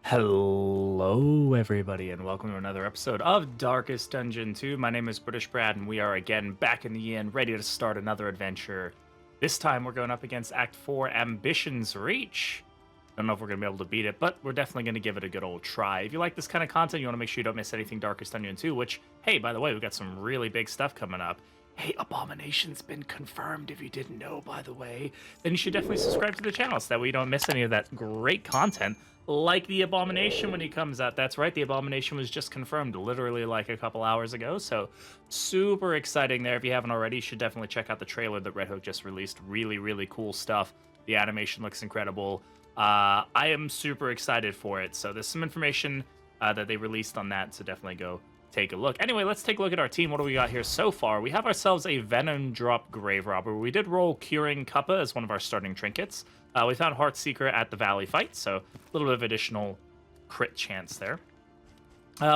Hello, everybody, and welcome to another episode of Darkest Dungeon 2. My name is Britishbrat, and we are again back in the inn, ready to start another adventure. This time, we're going up against Act 4, Ambition's Reach. Don't know if we're going to be able to beat it, but we're definitely going to give it a good old try. If you like this kind of content, you want to make sure you don't miss anything Darkest Dungeon 2, which, hey, by the way, we've got some really big stuff coming up. Hey, Abomination's been confirmed, if you didn't know, by the way. Then you should definitely subscribe to the channel so that way you don't miss any of that great content. Like the Abomination when he comes out. That's right, the Abomination was just confirmed literally like a couple hours ago, so super exciting there. If you haven't already, you should definitely check out the trailer that Red Hook just released. Really, really cool stuff. The animation looks incredible. I am super excited for it, so there's some information that they released on that, so definitely go take a look. Anyway, let's take a look at our team. What do we got here so far? We have ourselves a Venomdrop Grave Robber. We did roll Curing Cuppa as one of our starting trinkets. We found Heartseeker at the Valley fight, so a little bit of additional crit chance there.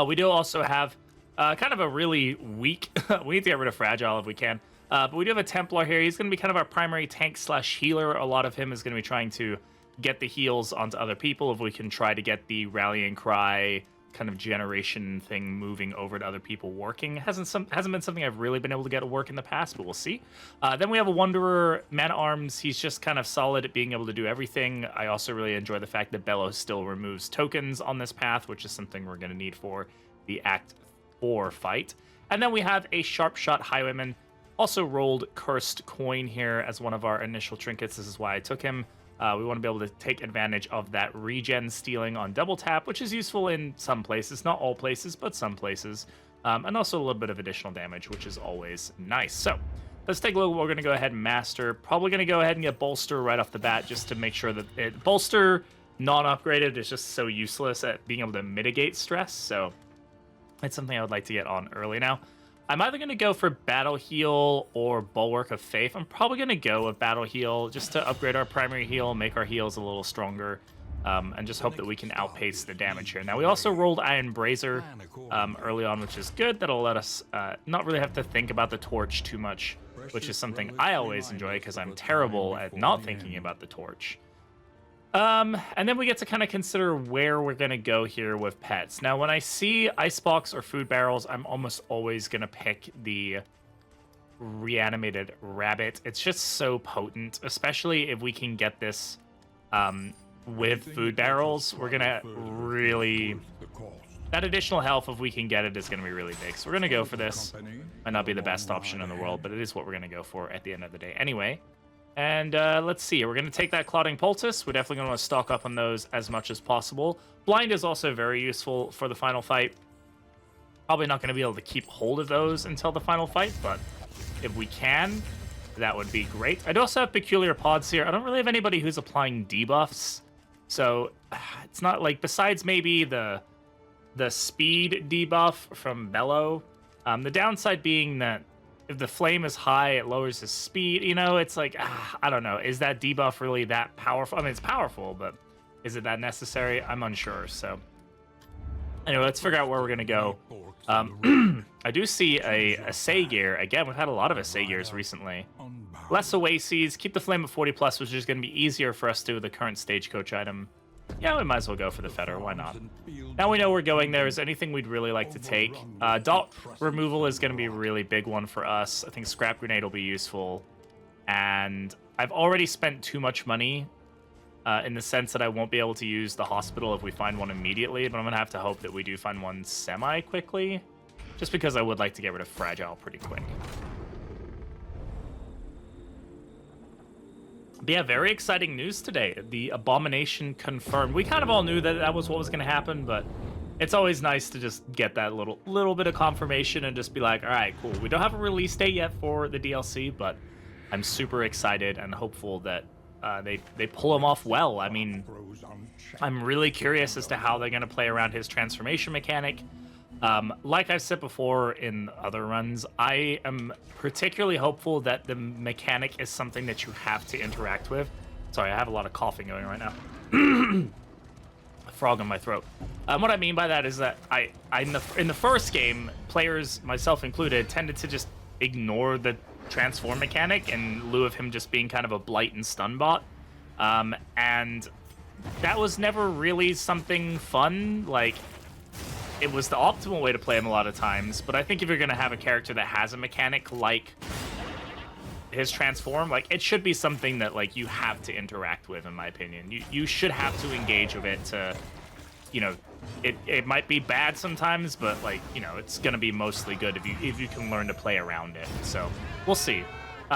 We do also have kind of a really weak... we need to get rid of Fragile if we can. But we do have a Templar here. He's going to be kind of our primary tank/healer. A lot of him is going to be trying to get the heals onto other people if we can try to get the Rallying Cry kind of generation thing moving over to other people working. Hasn't been something I've really been able to get to work in the past, but we'll see. Then we have a Wanderer, Man-at-Arms. He's just kind of solid at being able to do everything. I also really enjoy the fact that Bellows still removes tokens on this path, which is something we're going to need for the Act 4 fight. And then we have a Sharpshot Highwayman. Also rolled Cursed Coin here as one of our initial trinkets. This is why I took him. We want to be able to take advantage of that regen stealing on double tap, which is useful in some places, not all places, but some places. And also a little bit of additional damage, which is always nice. So let's take a look. We're going to go ahead and master. Probably going to go ahead and get Bolster right off the bat just to make sure that Bolster non-upgraded is just so useless at being able to mitigate stress. So it's something I would like to get on early now. I'm either going to go for Battle Heal or Bulwark of Faith. I'm probably going to go with Battle Heal just to upgrade our primary heal, make our heals a little stronger, and just hope that we can outpace the damage here. Now, we also rolled Iron Brazier early on, which is good. That'll let us not really have to think about the torch too much, which is something I always enjoy because I'm terrible at not thinking about the torch. And then we get to kind of consider where we're going to go here with pets. Now, when I see icebox or food barrels, I'm almost always going to pick the reanimated rabbit. It's just so potent, especially if we can get this with food barrels. We're going to really... That additional health, if we can get it, is going to be really big. So we're going to go for this. Might not be the best option in the world, but it is what we're going to go for at the end of the day. Anyway... And let's see, we're going to take that Clotting Poultice. We're definitely going to want to stock up on those as much as possible. Blind is also very useful for the final fight. Probably not going to be able to keep hold of those until the final fight, but if we can, that would be great. I do also have Peculiar Pods here. I don't really have anybody who's applying debuffs, so it's not like, besides maybe the speed debuff from Bellow, the downside being that if the flame is high, it lowers his speed. You know, it's like, I don't know. Is that debuff really that powerful? I mean, it's powerful, but is it that necessary? I'm unsure. So anyway, let's figure out where we're going to go. I do see a Sagear. Again, we've had a lot of Sagears recently. Less Oases. Keep the flame at 40 plus, which is going to be easier for us to do with the current stagecoach item. Yeah, we might as well go for the Fetter. Why not? Now we know we're going there. Is there anything we'd really like to take? Dot removal is going to be a really big one for us. I think Scrap Grenade will be useful. And I've already spent too much money in the sense that I won't be able to use the hospital if we find one immediately. But I'm going to have to hope that we do find one semi-quickly. Just because I would like to get rid of Fragile pretty quick. But yeah, very exciting news today. The Abomination confirmed. We kind of all knew that that was what was going to happen, but it's always nice to just get that little bit of confirmation and just be like, all right, cool. We don't have a release date yet for the DLC, but I'm super excited and hopeful that they pull him off well. I mean, I'm really curious as to how they're going to play around his transformation mechanic. Like I've said before in other runs, I am particularly hopeful that the mechanic is something that you have to interact with. Sorry, I have a lot of coughing going right now. A frog in my throat. What I mean by that is that in the first game, players, myself included, tended to just ignore the transform mechanic in lieu of him just being kind of a blight and stun bot. And that was never really something fun. Like, it was the optimal way to play him a lot of times, but I think if you're going to have a character that has a mechanic like his transform, like, it should be something that, like, you have to interact with, in my opinion. You should have to engage with it to, you know, it might be bad sometimes, but, like, you know, it's going to be mostly good if you can learn to play around it. So, we'll see.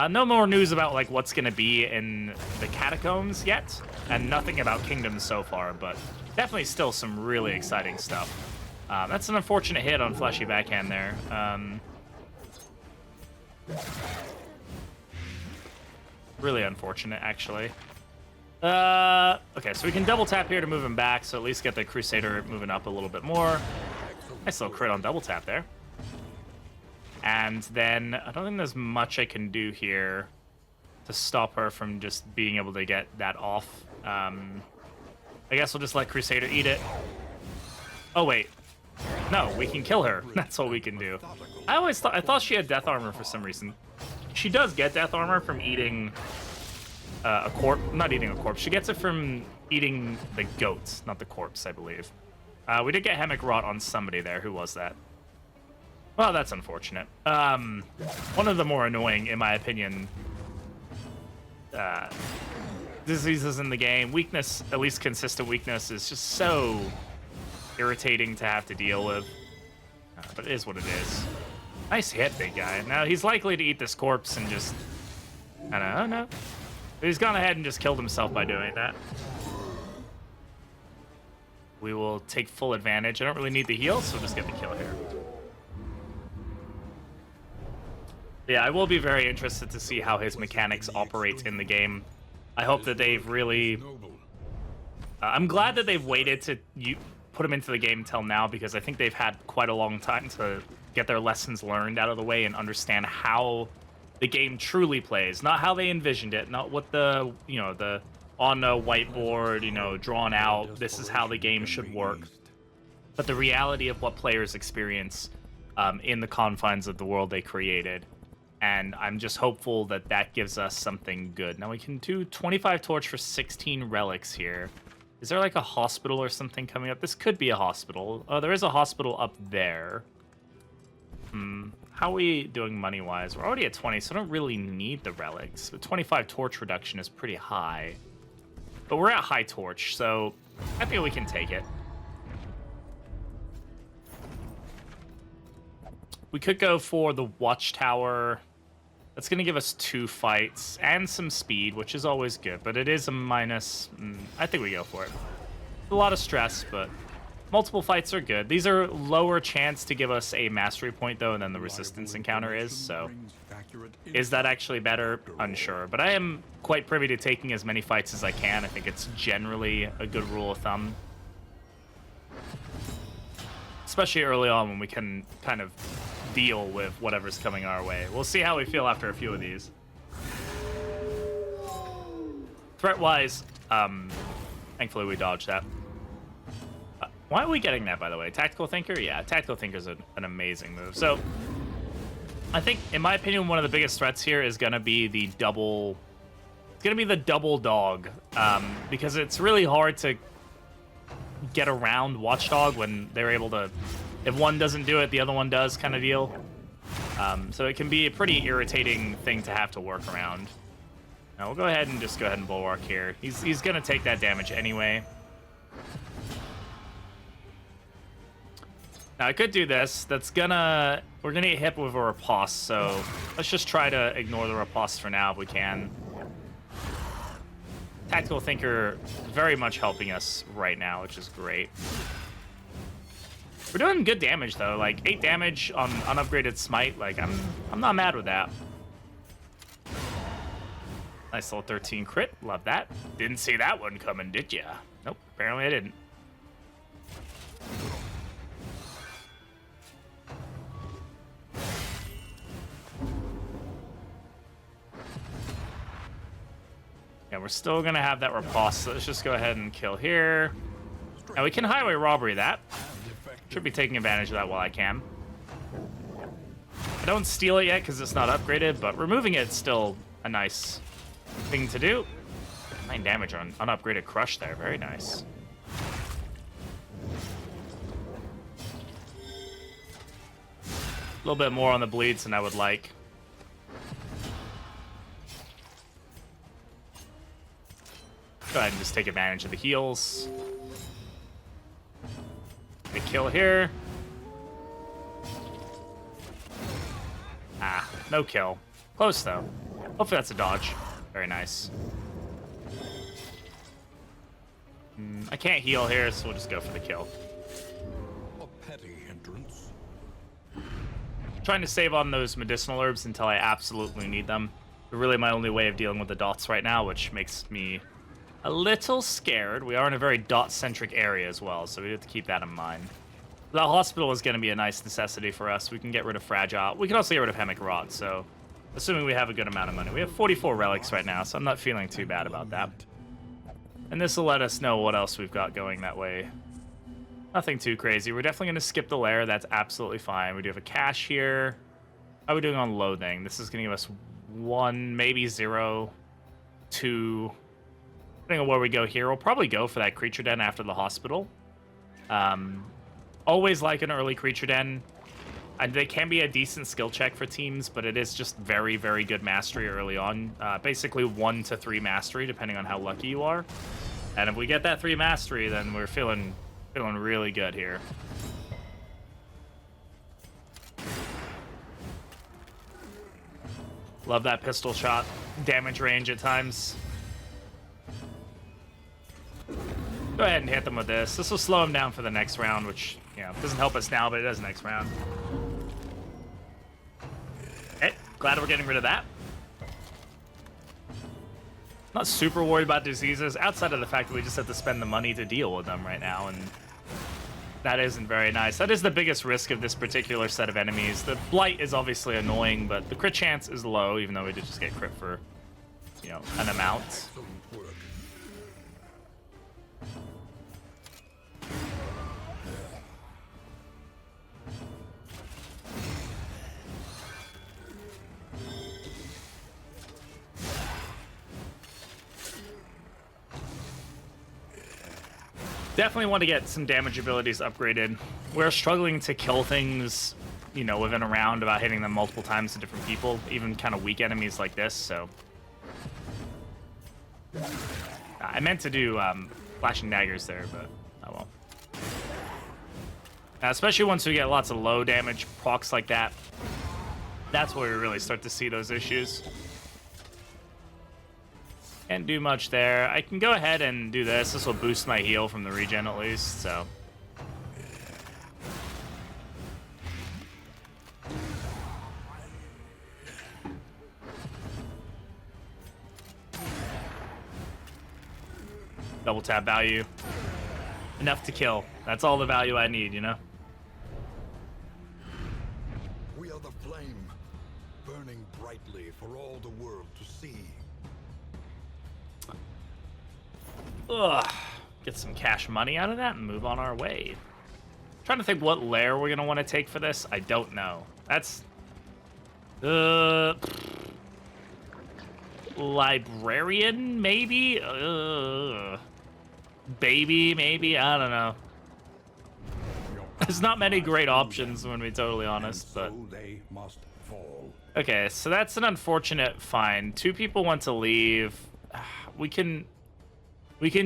No more news about, like, what's going to be in the catacombs yet, and nothing about kingdoms so far, but definitely still some really exciting stuff. That's an unfortunate hit on Fleshy Backhand there. Really unfortunate, actually. Okay, so we can double tap here to move him back, so at least get the Crusader moving up a little bit more. Nice little crit on double tap there. And then I don't think there's much I can do here to stop her from just being able to get that off. I guess we'll just let Crusader eat it. Oh, wait. No, we can kill her. That's all we can do. I thought she had death armor for some reason. She does get death armor from eating a corpse. Not eating a corpse. She gets it from eating the goats, not the corpse, I believe. We did get Hemic Rot on somebody there. Who was that? Well, that's unfortunate. One of the more annoying, in my opinion, diseases in the game. Weakness, at least consistent weakness, is just so irritating to have to deal with. But it is what it is. Nice hit, big guy. Now, he's likely to eat this corpse and just... I don't know. But he's gone ahead and just killed himself by doing that. We will take full advantage. I don't really need the heal, so we'll just get the kill here. Yeah, I will be very interested to see how his mechanics operate in the game. I hope that they've really... I'm glad that they've waited to put him into the game until now, because I think they've had quite a long time to get their lessons learned out of the way and understand how the game truly plays, not how they envisioned it, not what the, you know, the on a whiteboard, you know, drawn out, this is how the game should work, but the reality of what players experience in the confines of the world they created. And I'm just hopeful that that gives us something good. Now we can do 25 torch for 16 relics here. Is there like a hospital or something coming up? This could be a hospital. Oh, there is a hospital up there. How are we doing money-wise? We're already at 20, so I don't really need the relics. But 25 torch reduction is pretty high. But we're at high torch, so I think we can take it. We could go for the watchtower. That's going to give us 2 fights and some speed, which is always good. But it is a minus. I think we go for it. A lot of stress, but multiple fights are good. These are lower chance to give us a mastery point, though, than the resistance encounter is. So is that actually better? Unsure. But I am quite privy to taking as many fights as I can. I think it's generally a good rule of thumb. Especially early on when we can kind of deal with whatever's coming our way. We'll see how we feel after a few of these. Threat-wise, thankfully we dodged that. Why are we getting that, by the way? Tactical Thinker? Yeah, Tactical Thinker's an amazing move. So, I think, in my opinion, one of the biggest threats here is going to be the double... It's going to be the double dog. Because it's really hard to get around Watchdog when they're able to... If one doesn't do it, the other one does, kind of deal. So it can be a pretty irritating thing to have to work around. Now we'll go ahead and Bulwark here. He's going to take that damage anyway. Now I could do this. We're gonna get hit with a riposte, so let's just try to ignore the riposte for now if we can. Tactical Thinker very much helping us right now, which is great. We're doing good damage though, like 8 damage on unupgraded smite. Like I'm not mad with that. Nice little 13 crit, love that. Didn't see that one coming, did ya? Nope, apparently I didn't. Yeah, we're still gonna have that riposte, so let's just go ahead and kill here. Now we can highway robbery that. Should be taking advantage of that while I can. I don't steal it yet because it's not upgraded, but removing it's still a nice thing to do. 9 damage on unupgraded crush there. Very nice. A little bit more on the bleeds than I would like. Go ahead and just take advantage of the heals. The kill here. Ah, no kill. Close though. Hopefully that's a dodge. Very nice. I can't heal here, so we'll just go for the kill. A petty hindrance. Trying to save on those medicinal herbs until I absolutely need them. They're really my only way of dealing with the dots right now, which makes me a little scared. We are in a very dot-centric area as well, so we have to keep that in mind. The hospital is going to be a nice necessity for us. We can get rid of Fragile. We can also get rid of Hemic Rot, so assuming we have a good amount of money. We have 44 relics right now, so I'm not feeling too bad about that. And this will let us know what else we've got going that way. Nothing too crazy. We're definitely going to skip the lair. That's absolutely fine. We do have a cache here. How are we doing on loathing? This is going to give us 1, maybe 0, 2. Depending on where we go here, we'll probably go for that creature den after the hospital. Always like an early creature den. And they can be a decent skill check for teams, but it is just very, very good mastery early on. Basically 1 to 3 mastery, depending on how lucky you are. And if we get that 3 mastery, then we're feeling really good here. Love that pistol shot. Damage range at times. Go ahead and hit them with this. This will slow them down for the next round, which, you know, doesn't help us now, but it does next round. Okay, glad we're getting rid of that. Not super worried about diseases, outside of the fact that we just have to spend the money to deal with them right now, and that isn't very nice. That is the biggest risk of this particular set of enemies. The blight is obviously annoying, but the crit chance is low, even though we did just get crit for, you know, an amount. Definitely want to get some damage abilities upgraded. We're struggling to kill things, you know, within a round without hitting them multiple times to different people, even kind of weak enemies like this, so. I meant to do flashing daggers there, but oh well. Especially once we get lots of low damage procs like that, that's where we really start to see those issues. Can't do much there. I can go ahead and do this. This will boost my heal from the regen at least, so. Double tap value. Enough to kill. That's all the value I need, you know? We are the flame, burning brightly for all the world to see. Ugh. Get some cash money out of that and move on our way. Trying to think what lair we're gonna want to take for this. I don't know. That's librarian, maybe? Baby, maybe? I don't know. There's not many great options, when to be totally honest, but... So they must fall. Okay, so that's an unfortunate find. 2 people want to leave. We can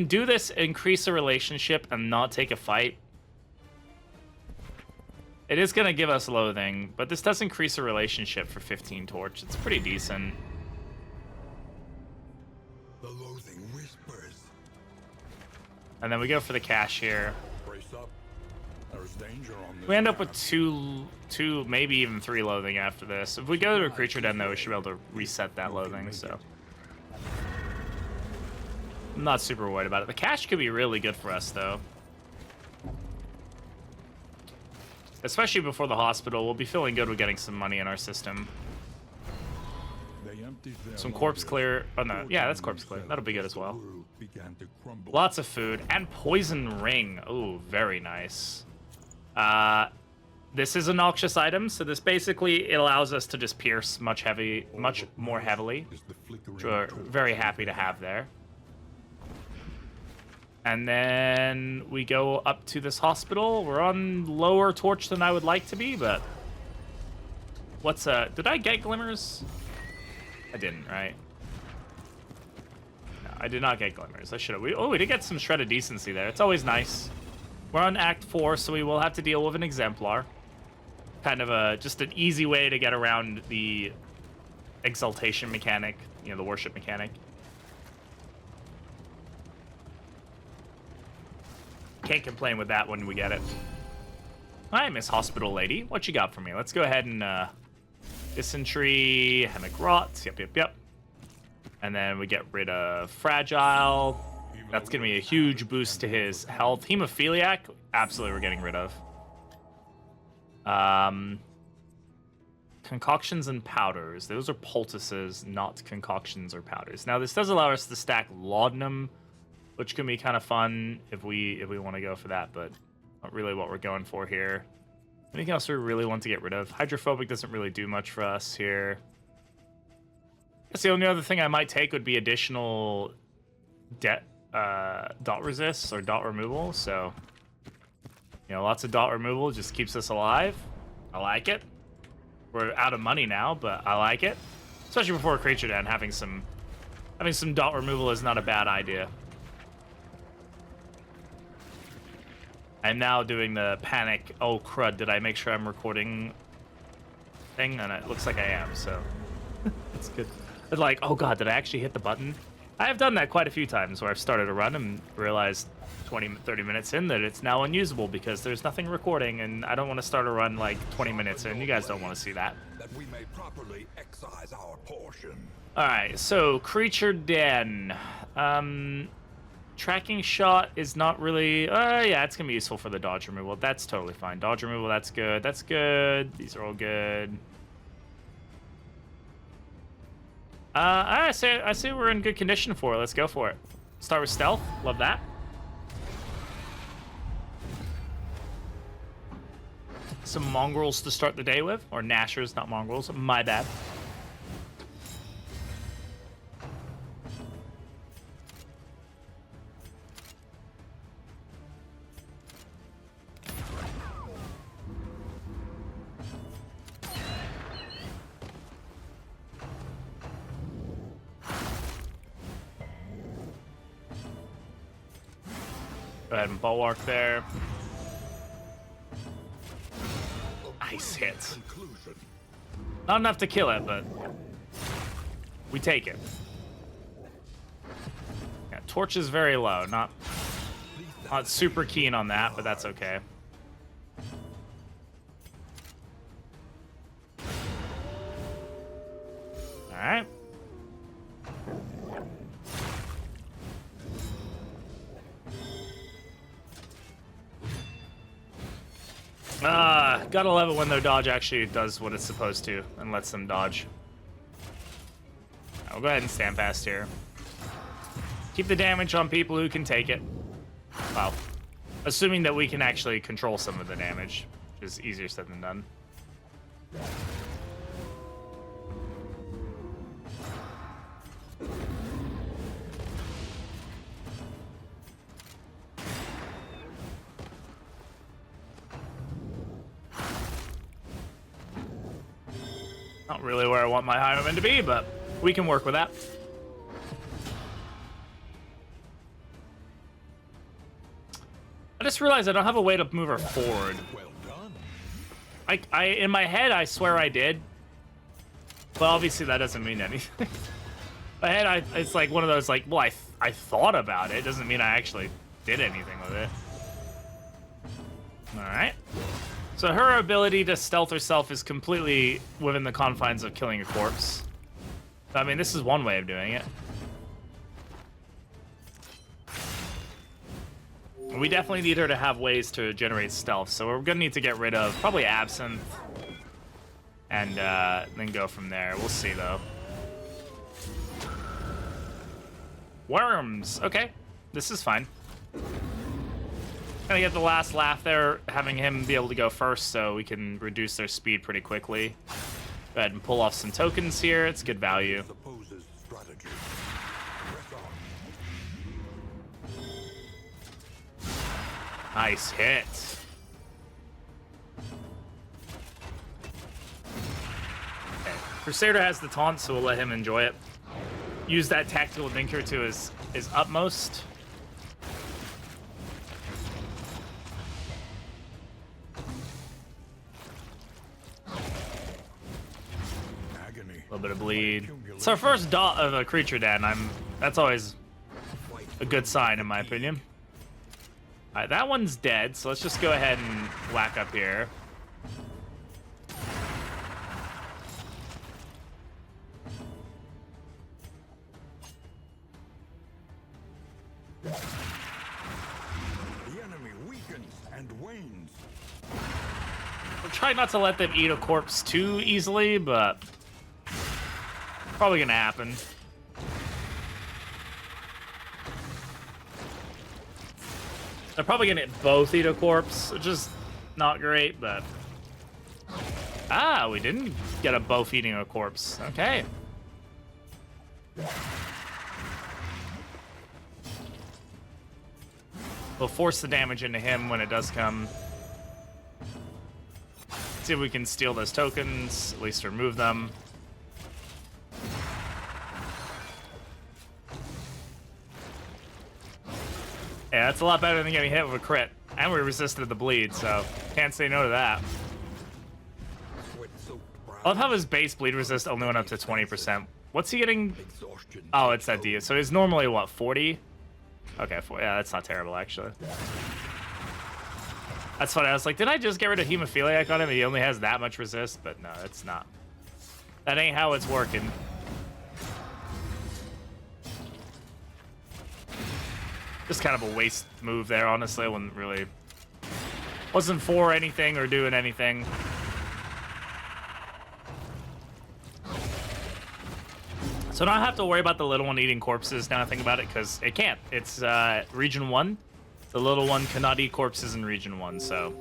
do this, increase a relationship, and not take a fight. It is going to give us loathing, but this does increase a relationship for 15 torch. It's pretty decent. The loathing whispers. And then we go for the cash here. Brace up. There's danger on this. We end up with two, maybe even 3 loathing after this. If we go to a creature den, though, we should be able to reset that loathing, so... I'm not super worried about it. The cash could be really good for us, though. Especially before the hospital, we'll be feeling good with getting some money in our system. Some corpse clear. Oh, no. Yeah, that's corpse clear. That'll be good as well. Lots of food. And poison ring. Oh, very nice. This is a noxious item, so this basically it allows us to just pierce much more heavily, which we're very happy to have there. And then we go up to this hospital. We're on lower torch than I would like to be, but... What's, did I get glimmers? I didn't, right? No, I did not get glimmers. I should have. We did get some shredded decency there. It's always nice. We're on Act 4, so we will have to deal with an Exemplar. Kind of just an easy way to get around the exaltation mechanic, you know, the worship mechanic. Can't complain with that when we get it. Hi, Miss Hospital Lady. What you got for me? Let's go ahead and, dysentery, hemigrot. Yep. And then we get rid of fragile. That's going to be a huge boost to his health. Hemophiliac, absolutely we're getting rid of. Concoctions and powders. Those are poultices, not concoctions or powders. Now, this does allow us to stack laudanum, which can be kind of fun if we want to go for that, but not really what we're going for here. Anything else we really want to get rid of? Hydrophobic doesn't really do much for us here. I guess the only other thing I might take would be additional dot resist or dot removal. So, you know, lots of dot removal just keeps us alive. I like it. We're out of money now, but I like it. Especially before a creature den, having some dot removal is not a bad idea. I'm now doing the panic. Oh crud! Did I make sure I'm recording thing? And it looks like I am, so that's good. But like, oh god, did I actually hit the button? I have done that quite a few times where I've started a run and realized 20-30 minutes in that it's now unusable because there's nothing recording, and I don't want to start a run like 20 minutes in. You guys don't want to see that. That we may properly excise our portion. All right, so creature den. Tracking shot is not really... yeah, it's going to be useful for the dodge removal. That's totally fine. Dodge removal, that's good. That's good. These are all good. I say we're in good condition for it. Let's go for it. Start with stealth. Love that. Some mongrels to start the day with. Or gnashers, not mongrels. My bad. Go ahead and bulwark there. Nice hit. Not enough to kill it, but we take it. Yeah, torch is very low. Not super keen on that, but that's okay. All right. Gotta love it when their dodge actually does what it's supposed to and lets them dodge. I'll go ahead and stand fast here. Keep the damage on people who can take it. Well, assuming that we can actually control some of the damage, which is easier said than done. Not really where I want my Highwayman to be, but we can work with that. I just realized I don't have a way to move her forward. Well done. I in my head, I swear I did. But obviously that doesn't mean anything. My head, it's like one of those, like, well, I thought about it. Doesn't mean I actually did anything with it. All right. So her ability to stealth herself is completely within the confines of killing a corpse. I mean, this is one way of doing it. We definitely need her to have ways to generate stealth, so we're gonna need to get rid of probably Absinthe and then go from there. We'll see, though. Worms. Okay, this is fine. Gonna get the last laugh there, having him be able to go first so we can reduce their speed pretty quickly. Go ahead and pull off some tokens here. It's good value. Nice hit. Okay. Crusader has the taunt, so we'll let him enjoy it. Use that tactical dinker to his utmost. Agony. A little bit of bleed. It's our first dot of a creature den. That's always a good sign, in my opinion. All right, that one's dead, so let's just go ahead and whack up here. The enemy weakens and wanes. We're trying not to let them eat a corpse too easily, but probably gonna happen. They're probably gonna both eat a corpse, which is not great, but... Ah, we didn't get a both eating a corpse. Okay. We'll force the damage into him when it does come. See if we can steal those tokens, at least remove them. Yeah, that's a lot better than getting hit with a crit. And we resisted the bleed, so can't say no to that. I love how his base bleed resist only went up to 20%. What's he getting? Oh, it's that D. So he's normally, what, 40? Okay, yeah, that's not terrible, actually. That's funny. I was like, did I just get rid of hemophiliac on him? He only has that much resist, but no, it's not. That ain't how it's working. Just kind of a waste move there, honestly. I wasn't for anything or doing anything. So now I have to worry about the little one eating corpses now I think about it, because it can't. It's region 1. The little one cannot eat corpses in region 1, so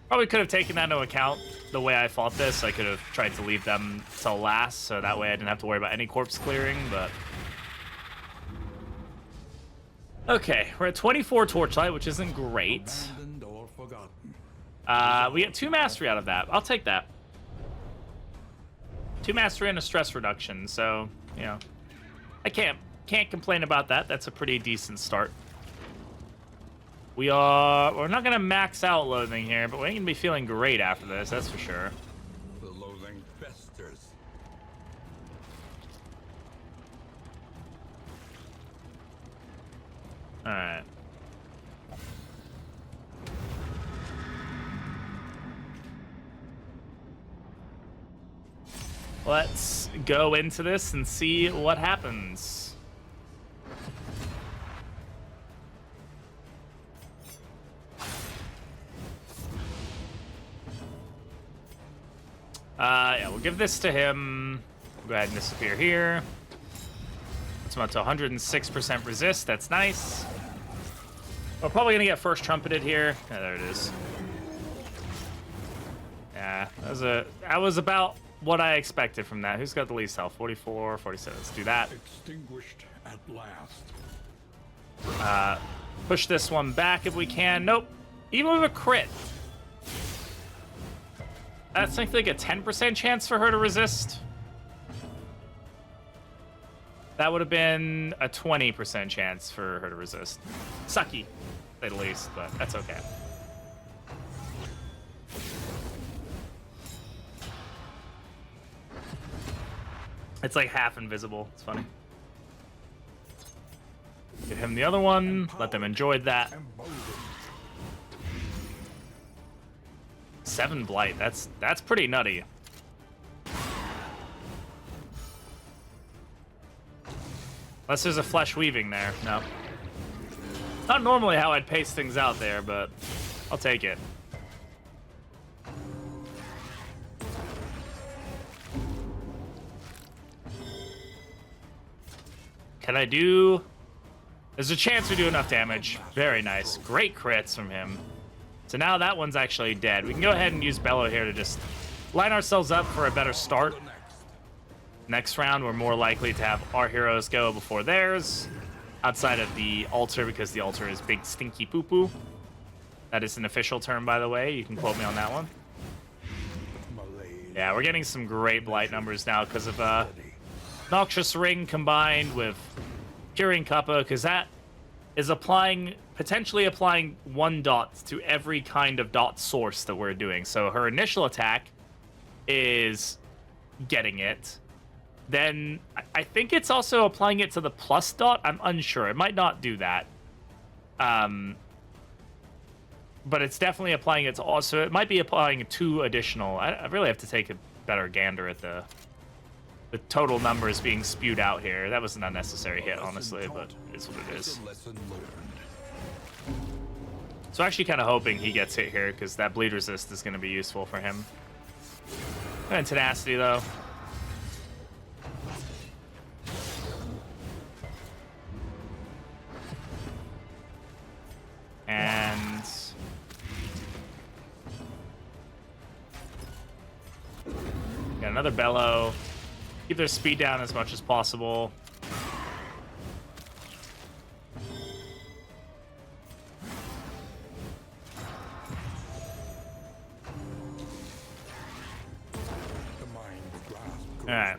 probably could have taken that into account the way I fought this. I could have tried to leave them till last, so that way I didn't have to worry about any corpse clearing, but... Okay, we're at 24 Torchlight, which isn't great. We get 2 Mastery out of that. I'll take that. 2 Mastery and a Stress Reduction, so, you know, I can't complain about that. That's a pretty decent start. We're not gonna max out loathing here, but we're gonna be feeling great after this, that's for sure. The loathing festers. All right. Let's go into this and see what happens. Yeah, we'll give this to him. We'll go ahead and disappear here. It's about to 106% resist. That's nice. We're probably gonna get first trumpeted here. Yeah, there it is. Yeah, that was about what I expected from that. Who's got the least health? 44, 47. Let's do that. Extinguished at last. Push this one back if we can. Nope. Even with a crit. That's, I think, a 10% chance for her to resist. That would have been a 20% chance for her to resist. Sucky, at least, but that's okay. It's like half invisible. It's funny. Give him the other one. Let them enjoy that. 7 blight. That's pretty nutty. Unless there's a flesh weaving there. No. Not normally how I'd pace things out there, but I'll take it. Can I do... There's a chance we do enough damage. Very nice. Great crits from him. So now that one's actually dead. We can go ahead and use Bellow here to just line ourselves up for a better start. Next round, we're more likely to have our heroes go before theirs, outside of the altar, because the altar is big stinky poo-poo. That is an official term, by the way. You can quote me on that one. Yeah, we're getting some great blight numbers now because of Noxious Ring combined with Curing Kappa, because that is potentially applying 1 dot to every kind of dot source that we're doing. So her initial attack is getting it. Then I think it's also applying it to the plus dot. I'm unsure. It might not do that. But it's definitely applying it to also. It might be applying 2 additional. I really have to take a better gander at the total numbers being spewed out here. That was an unnecessary hit, honestly, but it's what it is. So actually kind of hoping he gets hit here, because that bleed resist is going to be useful for him. And tenacity, though. And got another bellow. Keep their speed down as much as possible. All right.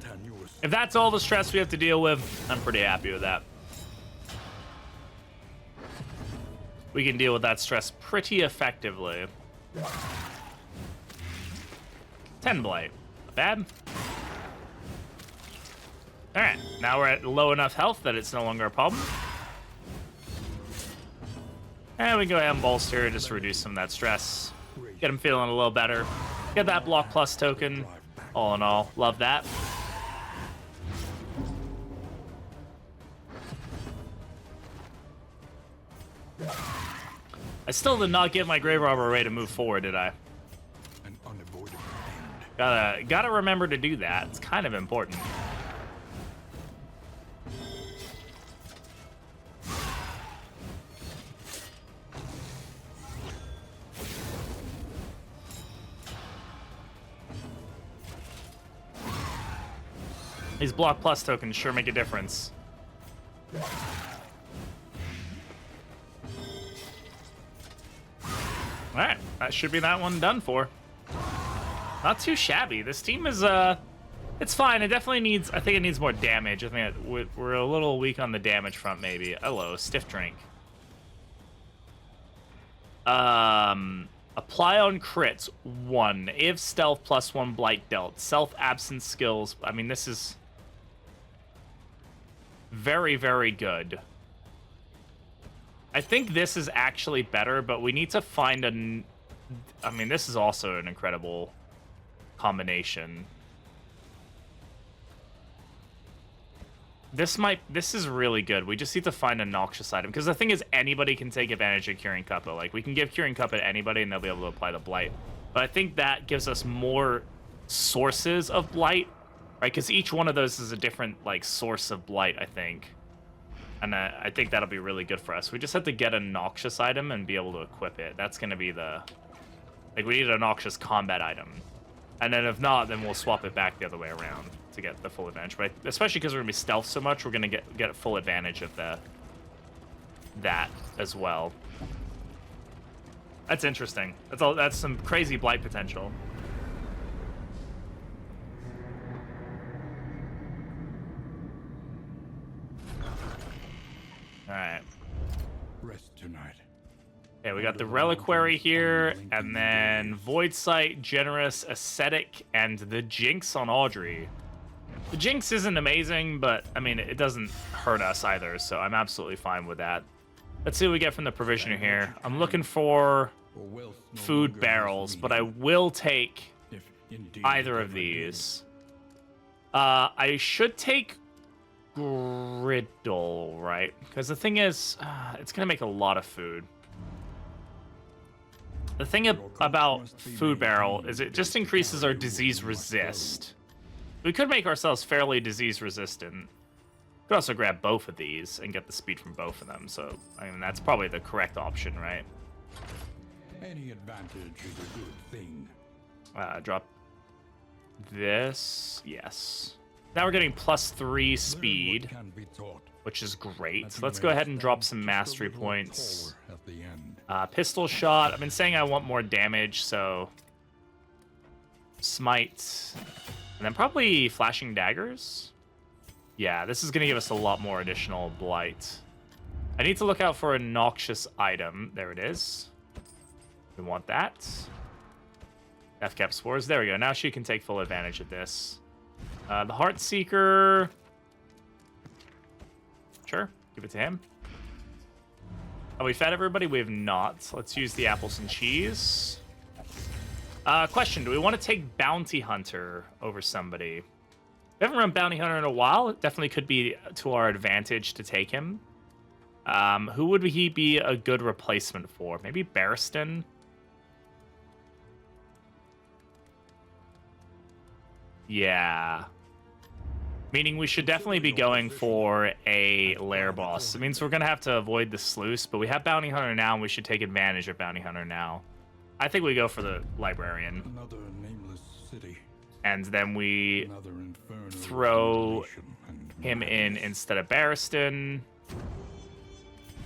If that's all the stress we have to deal with, I'm pretty happy with that. We can deal with that stress pretty effectively. 10 blight. Not bad. Alright, now we're at low enough health that it's no longer a problem. And we can go ahead and bolster, just reduce some of that stress. Get him feeling a little better. Get that block plus token. All in all, love that. I still did not get my Grave Robber away to move forward, did I? Gotta remember to do that. It's kind of important. These block plus tokens sure make a difference. Alright, that should be that one done for. Not too shabby. This team is, it's fine. It definitely needs, I think it needs more damage. I think we're a little weak on the damage front, maybe. Hello, Stiff Drink. Apply on crits, 1. If stealth plus 1 blight dealt. Self-absence skills. I mean, this is very, very good. I think this is actually better, but we need to find I mean, this is also an incredible combination. This is really good. We just need to find a noxious item, because the thing is, anybody can take advantage of Curing Kappa. Like, we can give Curing Kappa to anybody and they'll be able to apply the blight. But I think that gives us more sources of blight, right? Because each one of those is a different, like, source of blight, I think. And I think that'll be really good for us. We just have to get a noxious item and be able to equip it. That's going to be the... Like, we need a noxious combat item. And then if not, then we'll swap it back the other way around to get the full advantage. But especially because we're going to be stealth so much, we're going to get full advantage of that as well. That's interesting. That's some crazy blight potential. All right. Rest tonight. Okay, we got the Reliquary here, and then Void Sight, Generous, Ascetic, and the Jinx on Audrey. The Jinx isn't amazing, but, I mean, it doesn't hurt us either, so I'm absolutely fine with that. Let's see what we get from the Provisioner here. I'm looking for food barrels, but I will take either of these. I should take Griddle, right? Because the thing is, it's going to make a lot of food. The thing about Food Barrel is it just increases our disease resist. We could make ourselves fairly disease resistant. We could also grab both of these and get the speed from both of them. So, I mean, that's probably the correct option, right? Any advantage is a good thing. Drop this. Yes. Now we're getting +3 speed, which is great. So let's go ahead and drop some mastery points. At the end. Pistol shot. I've been saying I want more damage, so smite. And then probably flashing daggers. Yeah, this is going to give us a lot more additional blight. I need to look out for a noxious item. There it is. We want that. Deathcap spores. There we go. Now she can take full advantage of this. The Heartseeker. Sure. Give it to him. Have we fed everybody? We have not. Let's use the apples and cheese. Question. Do we want to take Bounty Hunter over somebody? We haven't run Bounty Hunter in a while. It definitely could be to our advantage to take him. Who would he be a good replacement for? Maybe Barristan? Yeah. Meaning we should definitely be going for a lair boss. It means we're going to have to avoid the sluice, but we have Bounty Hunter now, and we should take advantage of Bounty Hunter now. I think we go for the Librarian. Another nameless city. And then we throw him in instead of Barristan.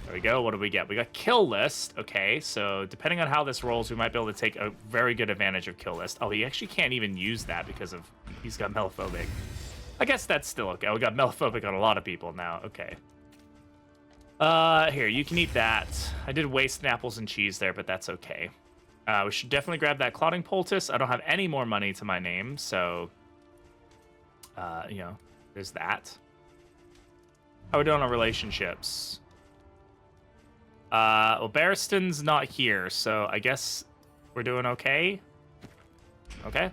There we go. What do we get? We got Kill List. Okay, so depending on how this rolls, we might be able to take a very good advantage of Kill List. Oh, he actually can't even use that because of he's got Mellophobic. I guess that's still okay. We got Mellophobic on a lot of people now. Okay. Here, you can eat that. I did waste apples and cheese there, but that's okay. We should definitely grab that Clotting Poultice. I don't have any more money to my name, so... you know, there's that. How are we doing on relationships? Well, Barristan's not here, so I guess we're doing okay. Okay.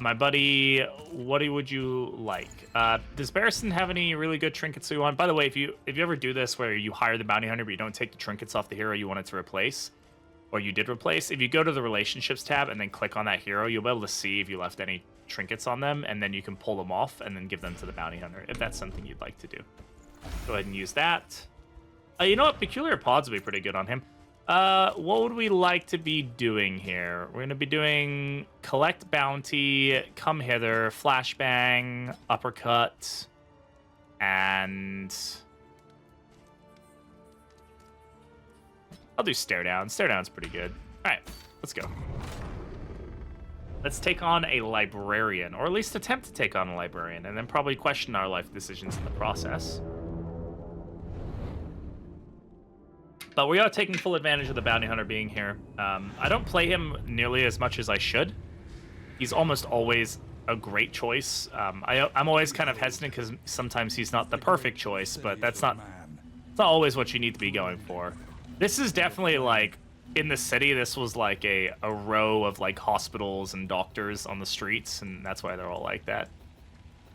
My buddy, what would you like? Does Barristan have any really good trinkets that you want? By the way, if you ever do this where you hire the bounty hunter but you don't take the trinkets off the hero you wanted to replace, or you did replace, if you go to the relationships tab and then click on that hero, you'll be able to see if you left any trinkets on them, and then you can pull them off and then give them to the bounty hunter if that's something you'd like to do. Go ahead and use that. You know what? Peculiar Pods would be pretty good on him. What would we like to be doing here? We're going to be doing Collect Bounty, Come Hither, Flashbang, Uppercut, and... I'll do Stare Down. Stare Down's pretty good. All right, let's go. Let's take on a Librarian, or at least attempt to take on a Librarian, and then probably question our life decisions in the process. But we are taking full advantage of the bounty hunter being here. I don't play him nearly as much as I should. He's almost always a great choice. I'm always kind of hesitant because sometimes he's not the perfect choice, but it's not always what you need to be going for. This is definitely like, in the city, this was like a row of like hospitals and doctors on the streets, and that's why they're all like that.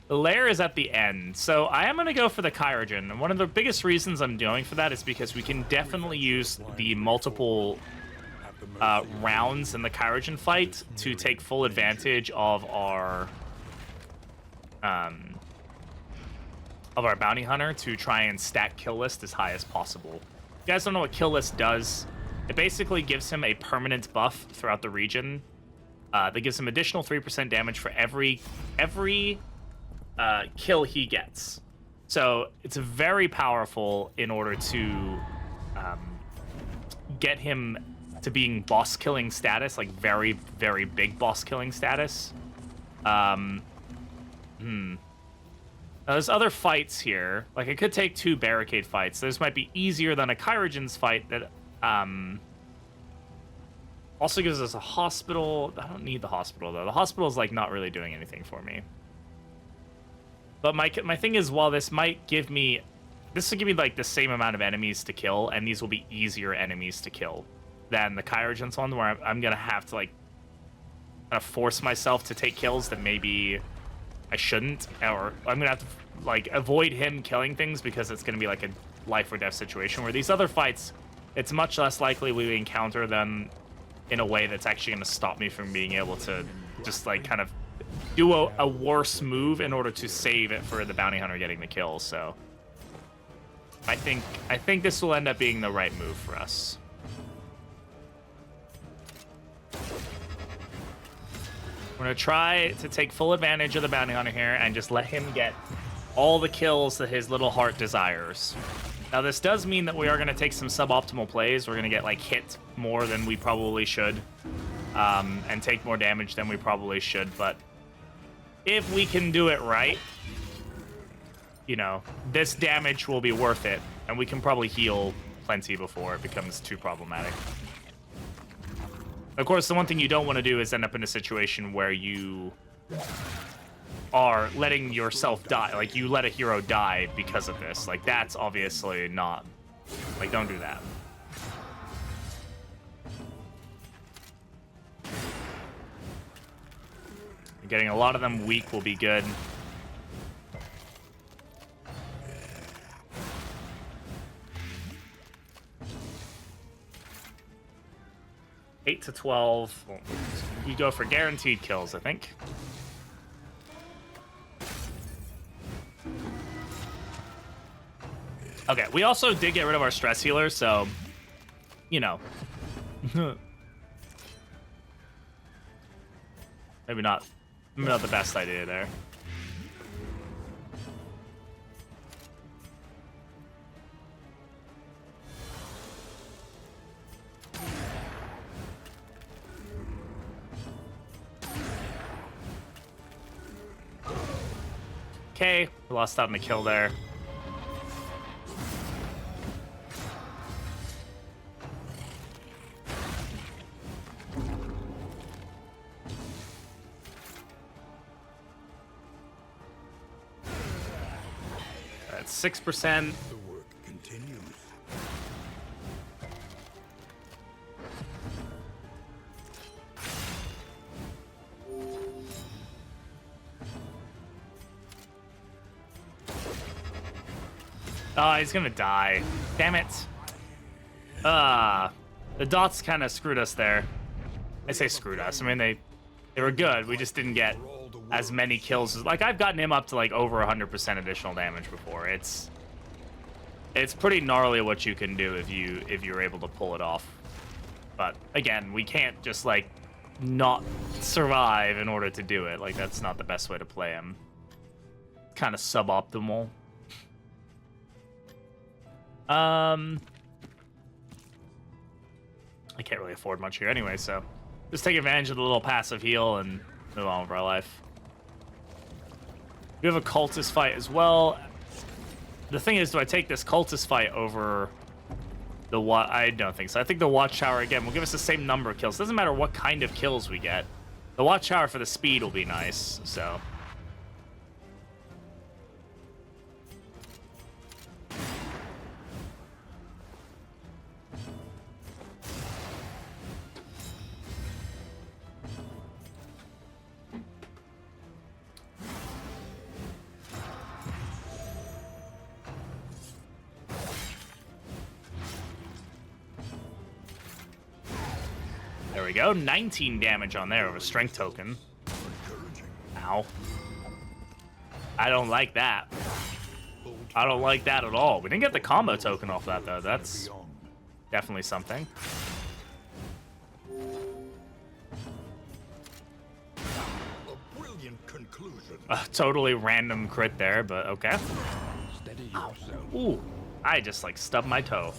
The lair is at the end, so I am going to go for the Kyrogen. And one of the biggest reasons I'm going for that is because we can definitely use the multiple rounds in the Kyrogen fight to take full advantage of our bounty hunter to try and stack kill list as high as possible. If you guys don't know what kill list does, it basically gives him a permanent buff throughout the region that gives him additional 3% damage for every kill he gets. So it's very powerful in order to get him to being boss killing status, like very, very big boss killing status. Now, there's other fights here. Like, I could take 2 barricade fights. This might be easier than a Kyrogen's fight that also gives us a hospital. I don't need the hospital, though. The hospital is, like, not really doing anything for me. But my thing is, while this might give me... This will give me, like, the same amount of enemies to kill, and these will be easier enemies to kill than the Kyrogen's one, where I'm going to have to, like, kind of force myself to take kills that maybe I shouldn't, or I'm going to have to, like, avoid him killing things because it's going to be, like, a life or death situation, where these other fights, it's much less likely we encounter them in a way that's actually going to stop me from being able to just, like, kind of do a worse move in order to save it for the bounty hunter getting the kill. So I think this will end up being the right move for us. We're going to try to take full advantage of the bounty hunter here and just let him get all the kills that his little heart desires. Now, this does mean that we are going to take some suboptimal plays. We're going to get, like, hit more than we probably should, and take more damage than we probably should. But if we can do it right, you know, this damage will be worth it, and we can probably heal plenty before it becomes too problematic. Of course, the one thing you don't want to do is end up in a situation where you are letting yourself die. Like, you let a hero die because of this. Like, that's obviously not... Like, don't do that. Getting a lot of them weak will be good. Eight to 12. We go for guaranteed kills, I think. Okay, we also did get rid of our stress healer, so, you know. maybe not the best idea there. Okay, we lost out on the kill there. That's 6%. The work continues. Oh, he's gonna die. Damn it. The dots kind of screwed us there. I say screwed us. I mean, they were good. We just didn't get as many kills. Like, I've gotten him up to, like, over 100% additional damage before. It's pretty gnarly what you can do if you're able to pull it off. But, again, we can't just, like, not survive in order to do it. Like, that's not the best way to play him. Kind of suboptimal. I can't really afford much here anyway, so just take advantage of the little passive heal and move on with our life. We have a cultist fight as well. The thing is, do I take this cultist fight over the I don't think so. I think the watchtower, again, will give us the same number of kills. Doesn't matter what kind of kills we get. The watchtower for the speed will be nice, so... There we go. 19 damage on there with a strength token. Ow. I don't like that. I don't like that at all. We didn't get the combo token off that, though. That's definitely something. A brilliant conclusion. A totally random crit there, but okay. Steady yourself. Ooh. I just, like, stubbed my toe.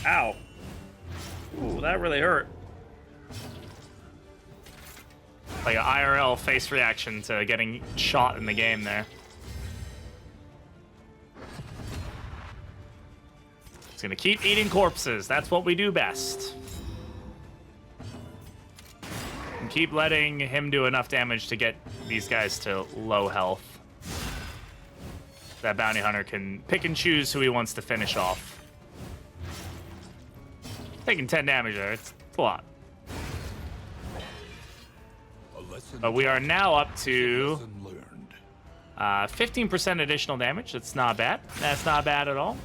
Ow. Ooh, that really hurt. Like an IRL face reaction to getting shot in the game there. It's gonna keep eating corpses. That's what we do best. And keep letting him do enough damage to get these guys to low health. That bounty hunter can pick and choose who he wants to finish off. Taking 10 damage there, it's a lot. But we are now up to 15% additional damage. That's not bad. That's not bad at all.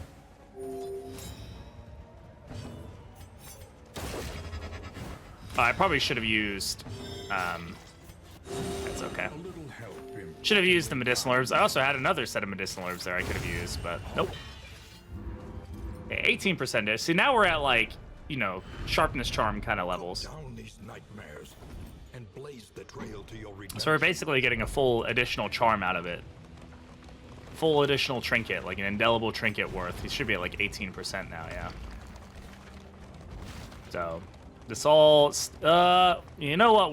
I probably should have used... that's okay. Should have used the medicinal herbs. I also had another set of medicinal herbs there I could have used, but nope. Okay, 18% damage. See, now we're at, like, you know, sharpness charm kind of levels. Down these nightmares and blaze the trail to your redemption. So we're basically getting a full additional charm out of it full additional trinket, like an indelible trinket worth. He should be at like 18% now, yeah. So, this all, you know what,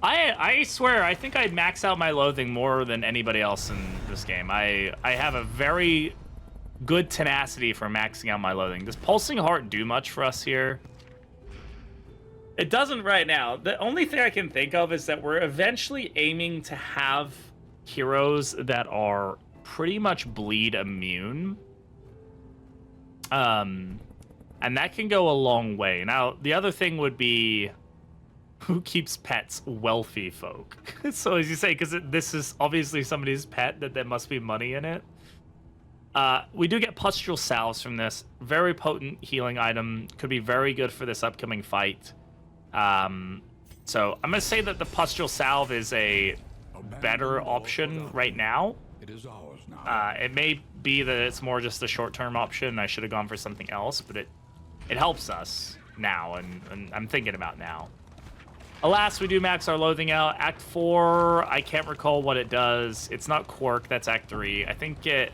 I swear, I think I max out my loathing more than anybody else in this game. I have a very good tenacity for maxing out my loathing. Does Pulsing Heart do much for us here? It doesn't right now. The only thing I can think of is that we're eventually aiming to have heroes that are pretty much bleed immune. And that can go a long way. Now, the other thing would be, who keeps pets? Wealthy folk. So as you say, because this is obviously somebody's pet, that there must be money in it. We do get pustule salves from this. Very potent healing item. Could be very good for this upcoming fight. So I'm going to say that the pustule salve is a better option right now. It is ours now. It may be that it's more just a short-term option. I should have gone for something else, but it helps us now, and I'm thinking about now. Alas, we do max our loathing out. Act 4, I can't recall what it does. It's not Quirk, that's Act 3. I think it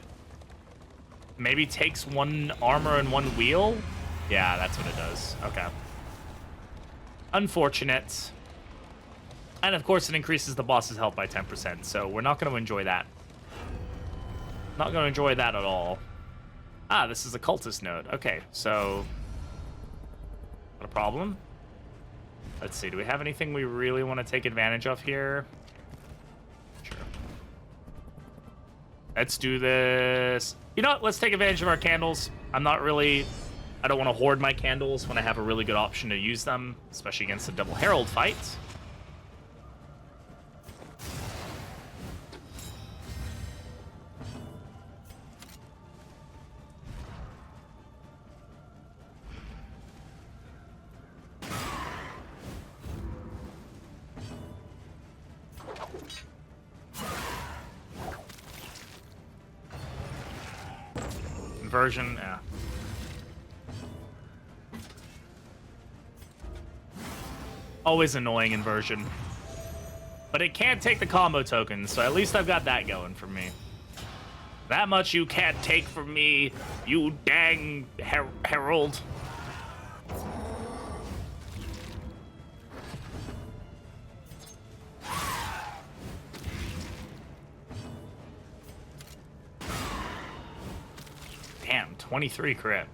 maybe takes 1 armor and 1 wheel? Yeah, that's what it does. Okay. Unfortunate. And of course, it increases the boss's health by 10%, so we're not going to enjoy that. Not going to enjoy that at all. Ah, this is a cultist node. Okay, so... not a problem. Let's see, do we have anything we really want to take advantage of here? Sure. Let's do this. You know what? Let's take advantage of our candles. I don't want to hoard my candles when I have a really good option to use them, especially against a double herald fight. Inversion, yeah. Always annoying inversion. But it can't take the combo tokens, so at least I've got that going for me. That much you can't take from me, you dang herald. Damn, 23 crit.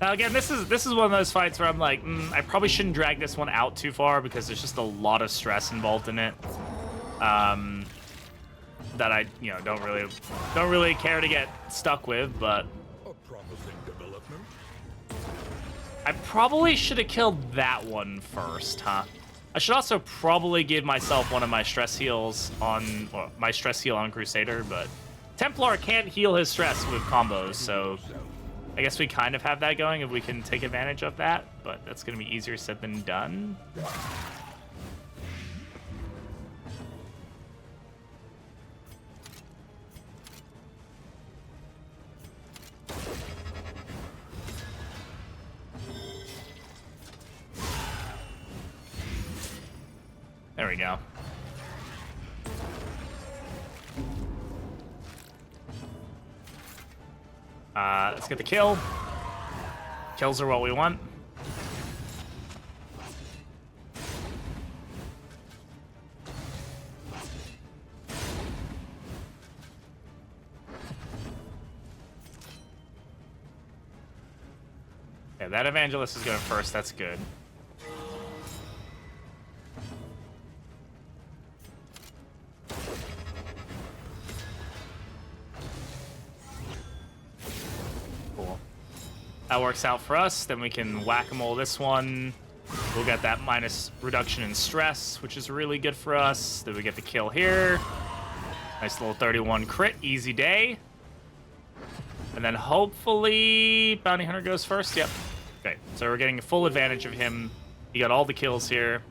Now again, this is one of those fights where I'm like, I probably shouldn't drag this one out too far because there's just a lot of stress involved in it. That I, don't really care to get stuck with, but A promising development. I probably should have killed that one first, huh? I should also probably give myself one of my stress heals on, or my stress heal on Crusader, but Templar can't heal his stress with combos, so I guess we kind of have that going if we can take advantage of that, but that's going to be easier said than done. There we go. Let's get the kill. Kills are what we want. Yeah, that Evangelist is going first. That's good. That works out for us. Then we can whack-a-mole this one. We'll get that minus reduction in stress, which is really good for us. Then we get the kill here. Nice little 31 crit, easy day. And then hopefully Bounty Hunter goes first. Yep. Okay, so we're getting a full advantage of him. He got all the kills here.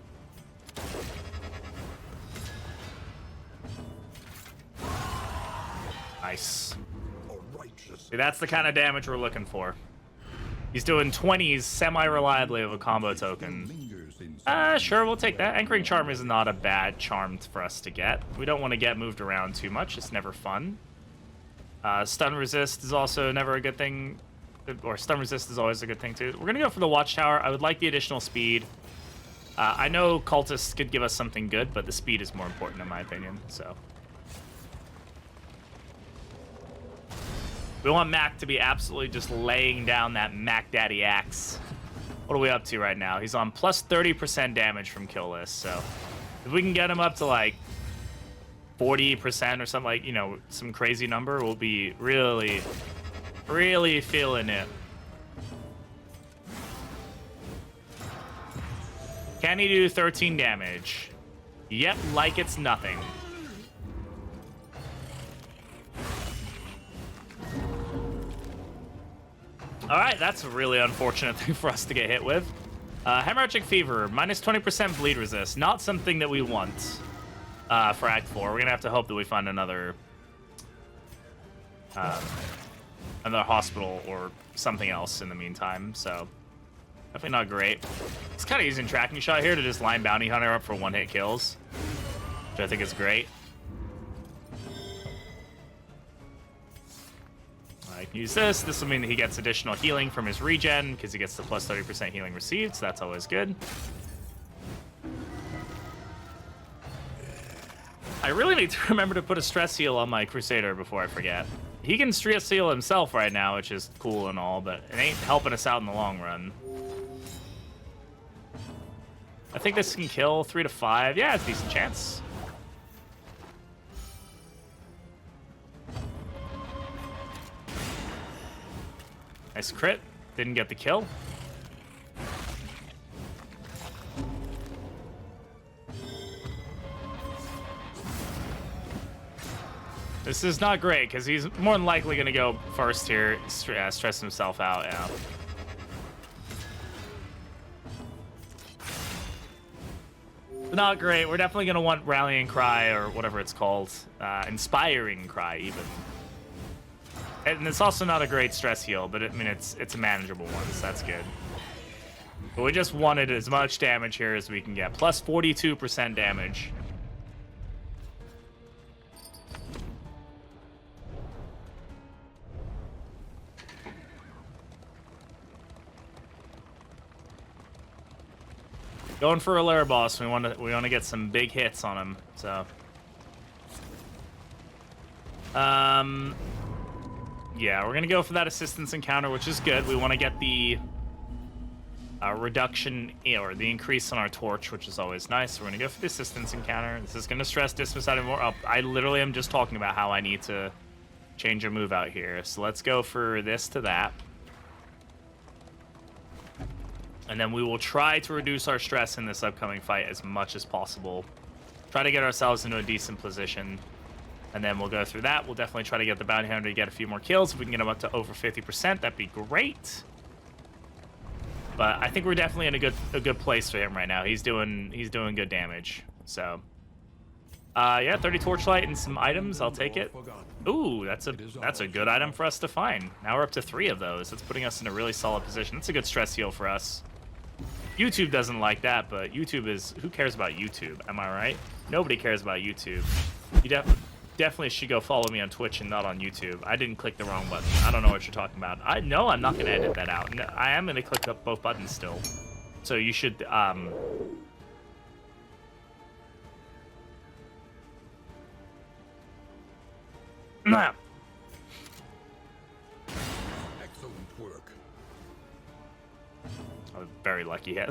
Nice. See, that's the kind of damage we're looking for. He's doing 20s semi-reliably of a combo token. Lingers in Sure, we'll take that. Anchoring Charm is not a bad charm for us to get. We don't want to get moved around too much. It's never fun. Stun resist is also never a good thing. Or stun resist is always a good thing, too. We're going to go for the Watchtower. I would like the additional speed. I know Cultists could give us something good, but the speed is more important in my opinion, so. We want Mac to be absolutely just laying down that Mac Daddy axe. What are we up to right now? He's on plus 30% damage from kill list, so if we can get him up to like 40% or something, like, you know, some crazy number, we'll be really, really feeling it. Can he do 13 damage? Yep, like it's nothing. All right, that's a really unfortunate thing for us to get hit with. Hemorrhagic Fever, minus 20% bleed resist. Not something that we want for Act 4. We're going to have to hope that we find another hospital or something else in the meantime, so definitely not great. It's kind of using Tracking Shot here to just line Bounty Hunter up for one-hit kills, which I think is great. I can use this. This will mean that he gets additional healing from his regen because he gets the plus 30% healing received, so that's always good. I really need to remember to put a stress heal on my Crusader before I forget. He can stress heal himself right now, which is cool and all, but it ain't helping us out in the long run. I think this can kill 3 to 5. Yeah, it's a decent chance. Nice crit. Didn't get the kill. This is not great, because he's more than likely going to go first here, stress himself out, yeah. Not great. We're definitely going to want Rallying Cry, or whatever it's called. Inspiring Cry, even. And it's also not a great stress heal, but I mean, it's a manageable one, so that's good. But we just wanted as much damage here as we can get. Plus 42% damage. Going for a lair boss. We want to get some big hits on him. So, yeah, we're gonna go for that assistance encounter, which is good. We want to get the reduction or the increase on our torch, which is always nice. We're gonna go for the assistance encounter. This is gonna stress Dismiss out more. Oh, I literally am just talking about how I need to change a move out here. So let's go for this to that. And then we will try to reduce our stress in this upcoming fight as much as possible. Try to get ourselves into a decent position. And then we'll go through that. We'll definitely try to get the Bounty Hunter to get a few more kills. If we can get him up to over 50%, that'd be great. But I think we're definitely in a good place for him right now. He's doing good damage. So, yeah, 30 Torchlight and some items. I'll take it. Ooh, that's a good item for us to find. Now we're up to 3 of those. That's putting us in a really solid position. That's a good stress heal for us. YouTube doesn't like that, but YouTube is... Who cares about YouTube? Am I right? Nobody cares about YouTube. You definitely should go follow me on Twitch and not on YouTube. I didn't click the wrong button. I don't know what you're talking about. I know I'm not going to edit that out. No, I am going to click up both buttons still. So you should... Excellent work. I was very lucky hit.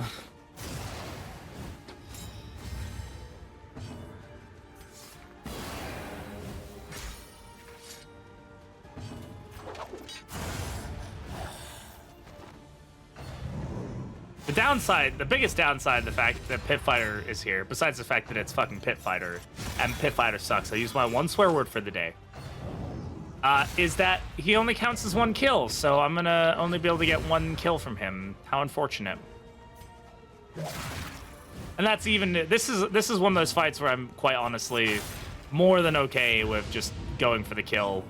The downside, the biggest downside, the fact that Pit Fighter is here, besides the fact that it's fucking Pit Fighter, and Pit Fighter sucks, I use my one swear word for the day, is that he only counts as 1 kill, so I'm gonna only be able to get 1 kill from him. How unfortunate. And that's even, this is one of those fights where I'm quite honestly more than okay with just going for the kill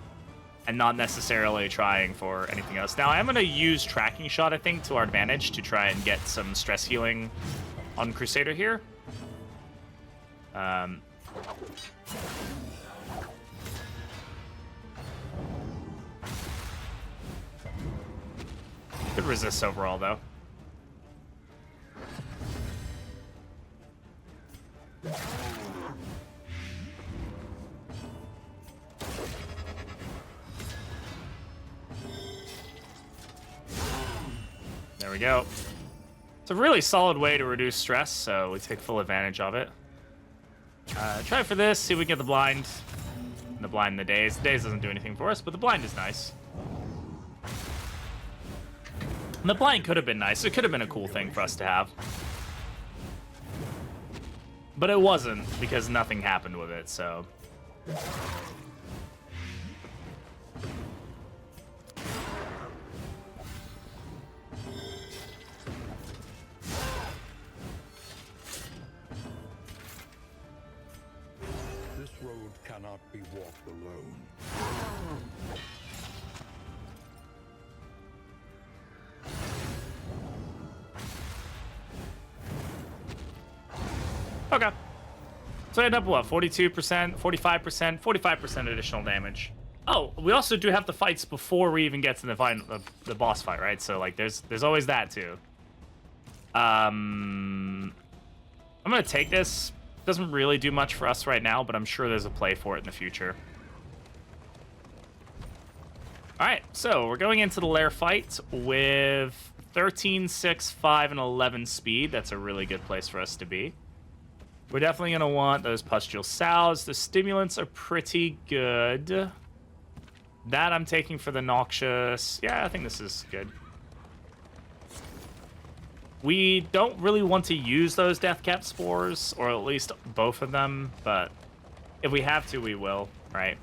and not necessarily trying for anything else. Now, I'm going to use Tracking Shot, I think, to our advantage to try and get some stress healing on Crusader here. Good resist overall, though. There we go. It's a really solid way to reduce stress, so we take full advantage of it. Try for this, see if we can get the blind. The blind in the daze. The daze doesn't do anything for us, but the blind is nice. And the blind could have been nice. It could have been a cool thing for us to have. But it wasn't, because nothing happened with it, so... This road cannot be walked alone. Okay. So I end up what? 42%, 45%, 45% additional damage. Oh, we also do have the fights before we even get to the final, the boss fight, right? So like, there's always that too. I'm gonna take this. Doesn't really do much for us right now, but I'm sure there's a play for it in the future. All right, so we're going into the lair fight with 13, 6, 5, and 11 speed. That's a really good place for us to be. We're definitely going to want those pustule salves. The stimulants are pretty good. That I'm taking for the noxious. Yeah, I think this is good. We don't really want to use those death cap spores, or at least both of them, but if we have to, we will, right?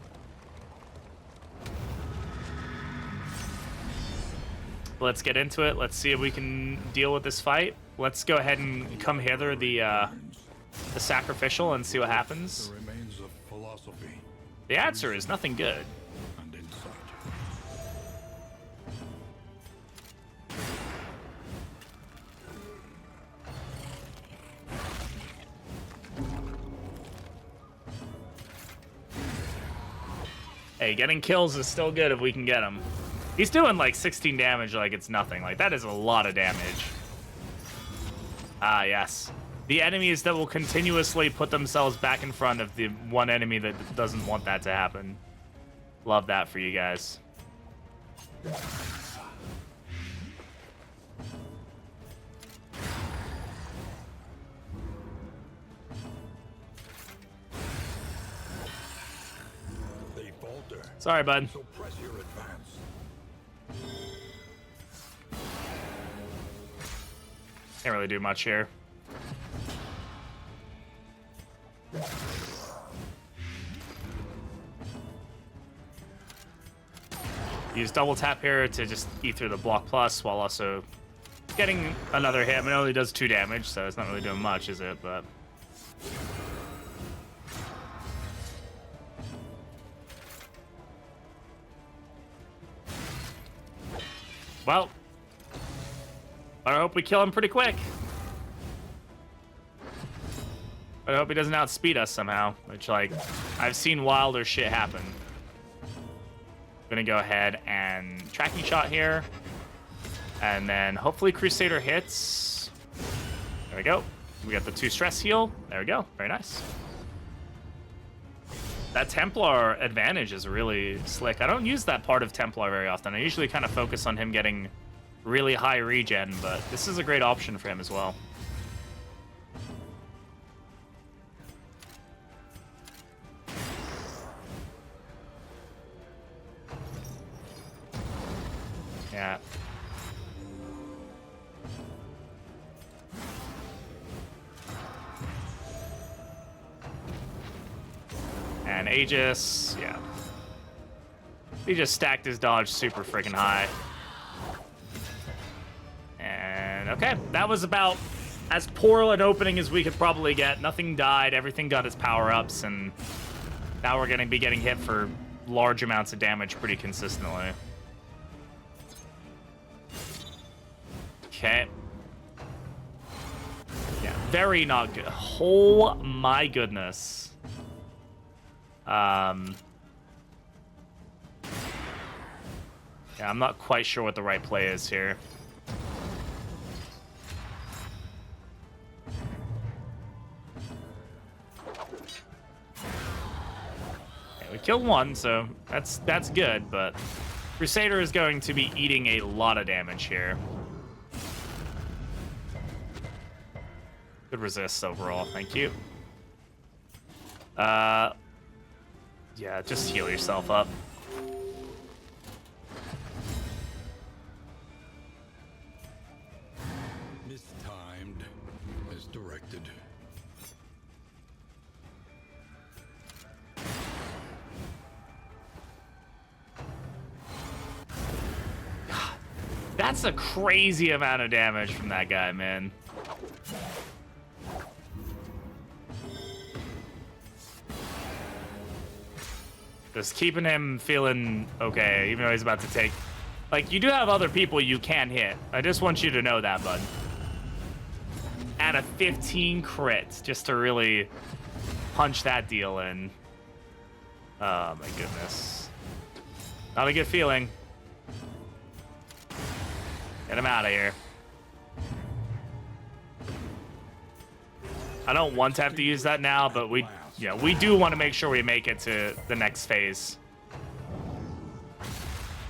Let's get into it. Let's see if we can deal with this fight. Let's go ahead and come hither the sacrificial and see what happens. The remains of philosophy. The answer is nothing good. And insight. Hey, getting kills is still good if we can get him. He's doing like 16 damage like it's nothing. Like, that is a lot of damage. Ah, yes. The enemies that will continuously put themselves back in front of the one enemy that doesn't want that to happen. Love that for you guys. They falter. Sorry, bud. So press your advance. Can't really do much here. Use double tap here to just eat through the block plus while also getting another hit. I mean, it only does 2 damage, so it's not really doing much, is it? But well, I hope we kill him pretty quick. I hope he doesn't outspeed us somehow, which, like, I've seen wilder shit happen. Gonna go ahead and tracking shot here. And then hopefully Crusader hits. There we go. We got the 2 stress heal. There we go. Very nice. That Templar advantage is really slick. I don't use that part of Templar very often. I usually kind of focus on him getting really high regen, but this is a great option for him as well. Yeah. And Aegis, yeah. He just stacked his dodge super freaking high. And okay, that was about as poor an opening as we could probably get. Nothing died, everything got its power-ups, and now we're gonna be getting hit for large amounts of damage pretty consistently. Okay. Yeah, very not good. Oh my goodness. Yeah, I'm not quite sure what the right play is here. Okay, we killed one, so that's good, but Crusader is going to be eating a lot of damage here. Good resist overall, thank you. Yeah, just heal yourself up. Mistimed as directed. That's a crazy amount of damage from that guy, man. Just keeping him feeling okay, even though he's about to take... Like, you do have other people you can hit. I just want you to know that, bud. Add a 15 crit just to really punch that deal in. Oh, my goodness. Not a good feeling. Get him out of here. I don't want to have to use that now, but we do want to make sure we make it to the next phase.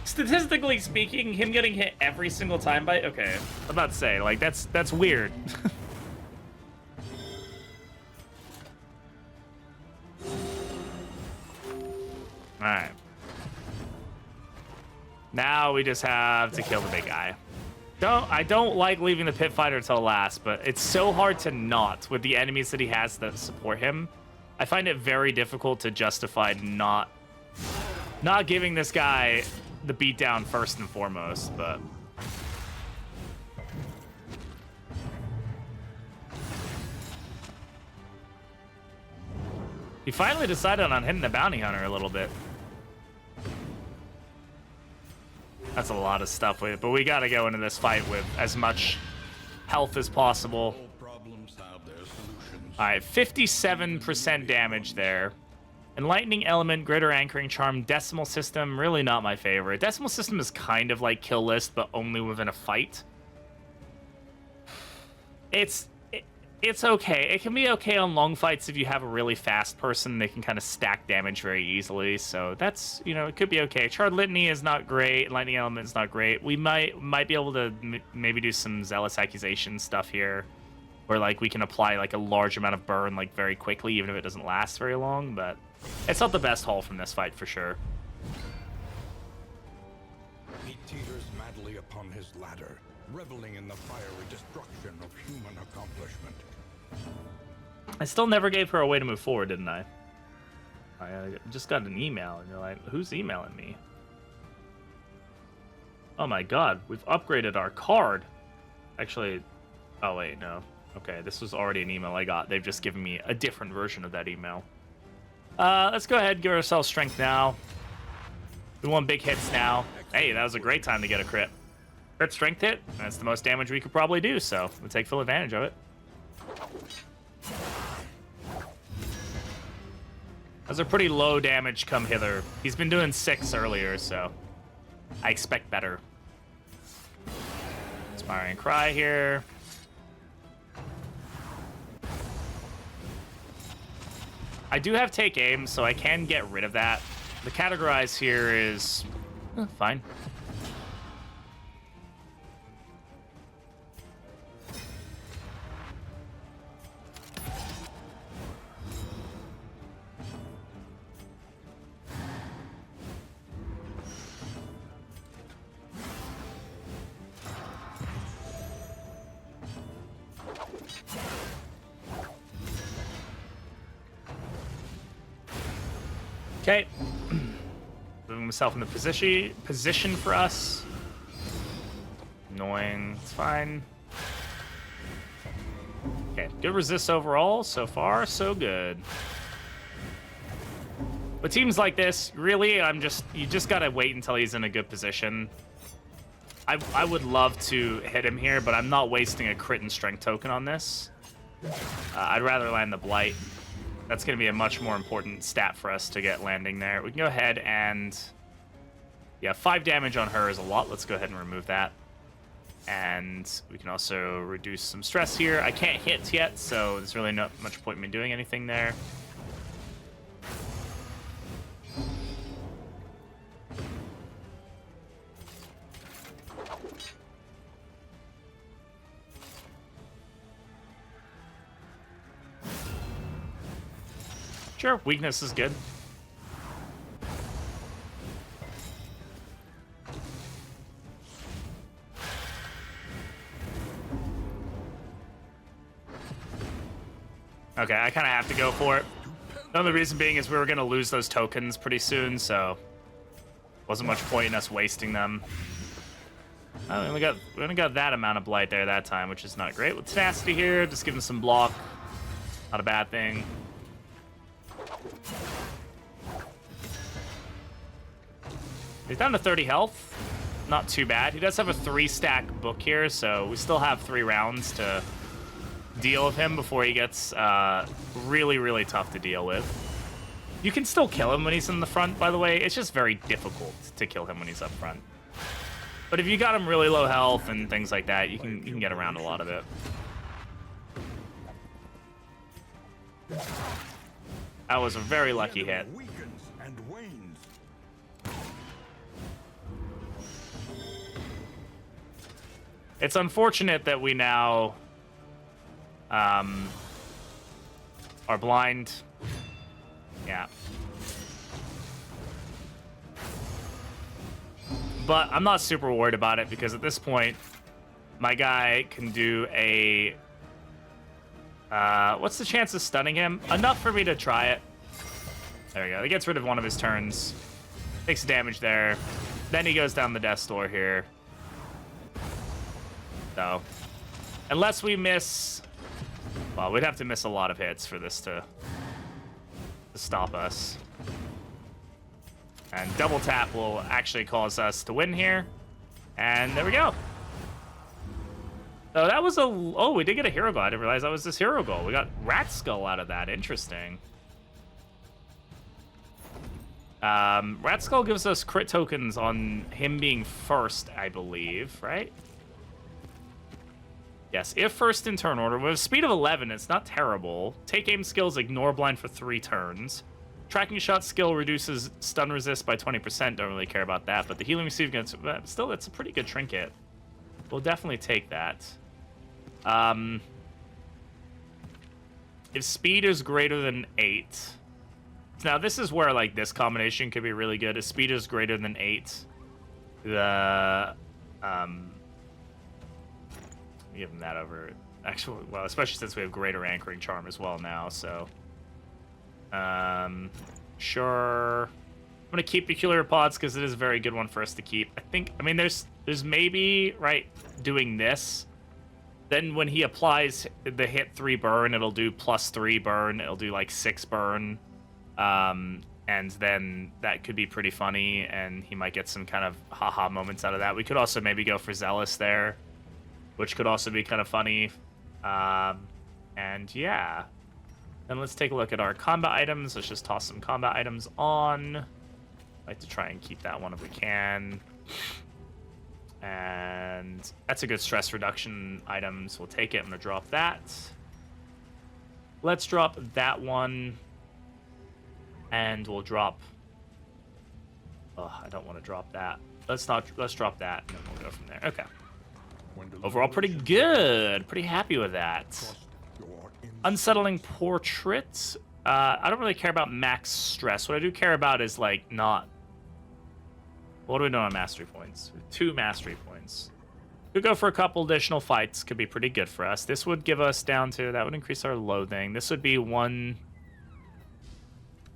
Statistically speaking, him getting hit every single time by... Okay, I'm about to say, like, that's weird. Alright. Now we just have to kill the big guy. I don't like leaving the pit fighter till last, but it's so hard to not with the enemies that he has that support him. I find it very difficult to justify not giving this guy the beatdown first and foremost, but... He finally decided on hitting the bounty hunter a little bit. That's a lot of stuff, but we gotta go into this fight with as much health as possible. Alright, 57% damage there. Enlightening Element, Greater Anchoring Charm, Decimal System, really not my favorite. Decimal System is kind of like Kill List, but only within a fight. It's okay. It can be okay on long fights if you have a really fast person. They can kind of stack damage very easily. So that's, you know, it could be okay. Charred Litany is not great. Lightning Element is not great. We might be able to maybe do some Zealous Accusation stuff here, where like we can apply like a large amount of burn like very quickly, even if it doesn't last very long. But it's not the best haul from this fight for sure. He teeters madly upon his ladder, reveling in the fiery destruction of human accomplishment. I still never gave her a way to move forward, didn't I? I just got an email, and you're like, who's emailing me? Oh my god, we've upgraded our card. Actually, oh wait, no. Okay, this was already an email I got. They've just given me a different version of that email. Let's go ahead and give ourselves strength now. We want big hits now. Hey, that was a great time to get a crit. Crit strength hit, that's the most damage we could probably do, so we'll take full advantage of it. Those are pretty low damage come hither. He's been doing 6 earlier, so I expect better. Inspiring Cry here. I do have Take Aim, so I can get rid of that. The Categorize here is fine. Okay. Moving himself in the position for us. Annoying. It's fine. Okay. Good resist overall. So far, so good. With teams like this, really, you just gotta wait until he's in a good position. I would love to hit him here, but I'm not wasting a crit and strength token on this. I'd rather land the Blight. That's going to be a much more important stat for us to get landing there. We can go ahead and... Yeah, 5 damage on her is a lot. Let's go ahead and remove that. And we can also reduce some stress here. I can't hit yet, so there's really not much point in me doing anything there. Sure, weakness is good. Okay, I kind of have to go for it. The only reason being is we were going to lose those tokens pretty soon, so wasn't much point in us wasting them. Oh, we only got that amount of blight there that time, which is not great. With tenacity here, just give him some block. Not a bad thing. He's down to 30 health. Not too bad. He does have a 3-stack book here, so we still have 3 rounds to deal with him before he gets really, really tough to deal with. You can still kill him when he's in the front, by the way. It's just very difficult to kill him when he's up front. But if you got him really low health and things like that, you can get around a lot of it. That was a very lucky hit. It's unfortunate that we now are blind. Yeah. But I'm not super worried about it because at this point, my guy can do a... what's the chance of stunning him? Enough for me to try it. There we go. He gets rid of one of his turns. Takes damage there. Then he goes down the death door here. So, unless we miss... Well, we'd have to miss a lot of hits for this to stop us. And double tap will actually cause us to win here. And there we go. So that was a... Oh, we did get a hero goal. I didn't realize that was this hero goal. We got Rat Skull out of that. Interesting. Rat Skull gives us crit tokens on him being first, I believe, right? Yes, if first in turn order. With a speed of 11, it's not terrible. Take aim skills, ignore blind for 3 turns. Tracking shot skill reduces stun resist by 20%. Don't really care about that. But the healing received against... Still, that's a pretty good trinket. We'll definitely take that. If speed is greater than 8... Now, this is where, like, this combination could be really good. If speed is greater than 8, the... give him that over... Actually, well, especially since we have greater anchoring charm as well now, so... Sure. I'm gonna keep Peculiar Pods because it is a very good one for us to keep. I mean, there's maybe, right, doing this. Then when he applies the hit 3 burn, it'll do +3 burn. It'll do, like, 6 burn. And then that could be pretty funny, and he might get some kind of haha moments out of that. We could also maybe go for Zealous there, which could also be kind of funny. And yeah. Then let's take a look at our combat items. Let's just toss some combat items on. I like to try and keep that one if we can. And that's a good stress reduction item, so we'll take it. I'm going to drop that. Let's drop that one. And we'll drop... Oh, I don't want to drop that. Let's drop that, and then we'll go from there. Okay. Overall, pretty good. Pretty happy with that. Unsettling Portrait. I don't really care about max stress. What I do care about is, like, not... What do we know on mastery points? 2 mastery points. Could go for a couple additional fights. Could be pretty good for us. This would give us down to... That would increase our loathing. This would be 1...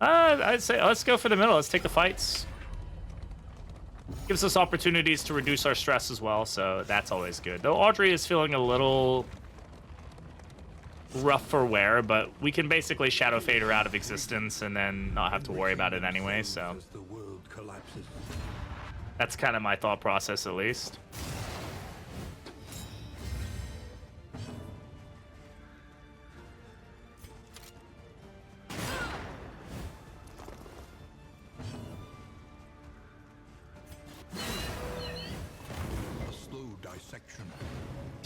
I'd say let's go for the middle. Let's take the fights. Gives us opportunities to reduce our stress as well, so that's always good. Though Audrey is feeling a little rough for wear, but we can basically Shadow Fade her out of existence and then not have to worry about it anyway, so... That's kind of my thought process, at least.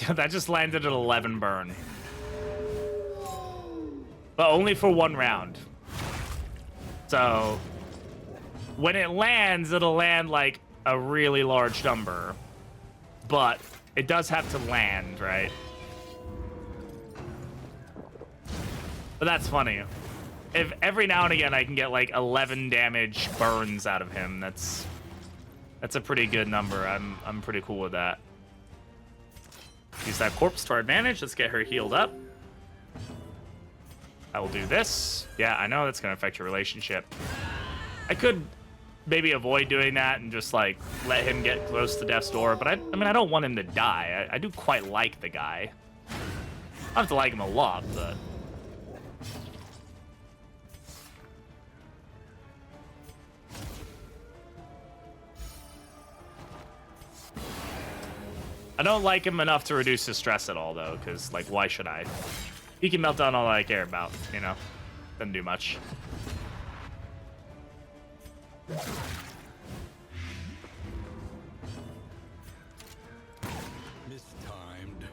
That just landed at 11 burn. But only for 1 round. So when it lands, it'll land like a really large number. But it does have to land, right? But that's funny. If every now and again I can get like 11 damage burns out of him, that's a pretty good number. I'm pretty cool with that. Use that corpse to our advantage. Let's get her healed up. I will do this. Yeah, I know that's gonna affect your relationship. I could maybe avoid doing that and just like let him get close to death's door, but I mean I don't want him to die. I do quite like the guy. I don't have to like him a lot, but I don't like him enough to reduce his stress at all, though, because, like, why should I? He can melt down all I care about, you know? Doesn't do much. Mistimed,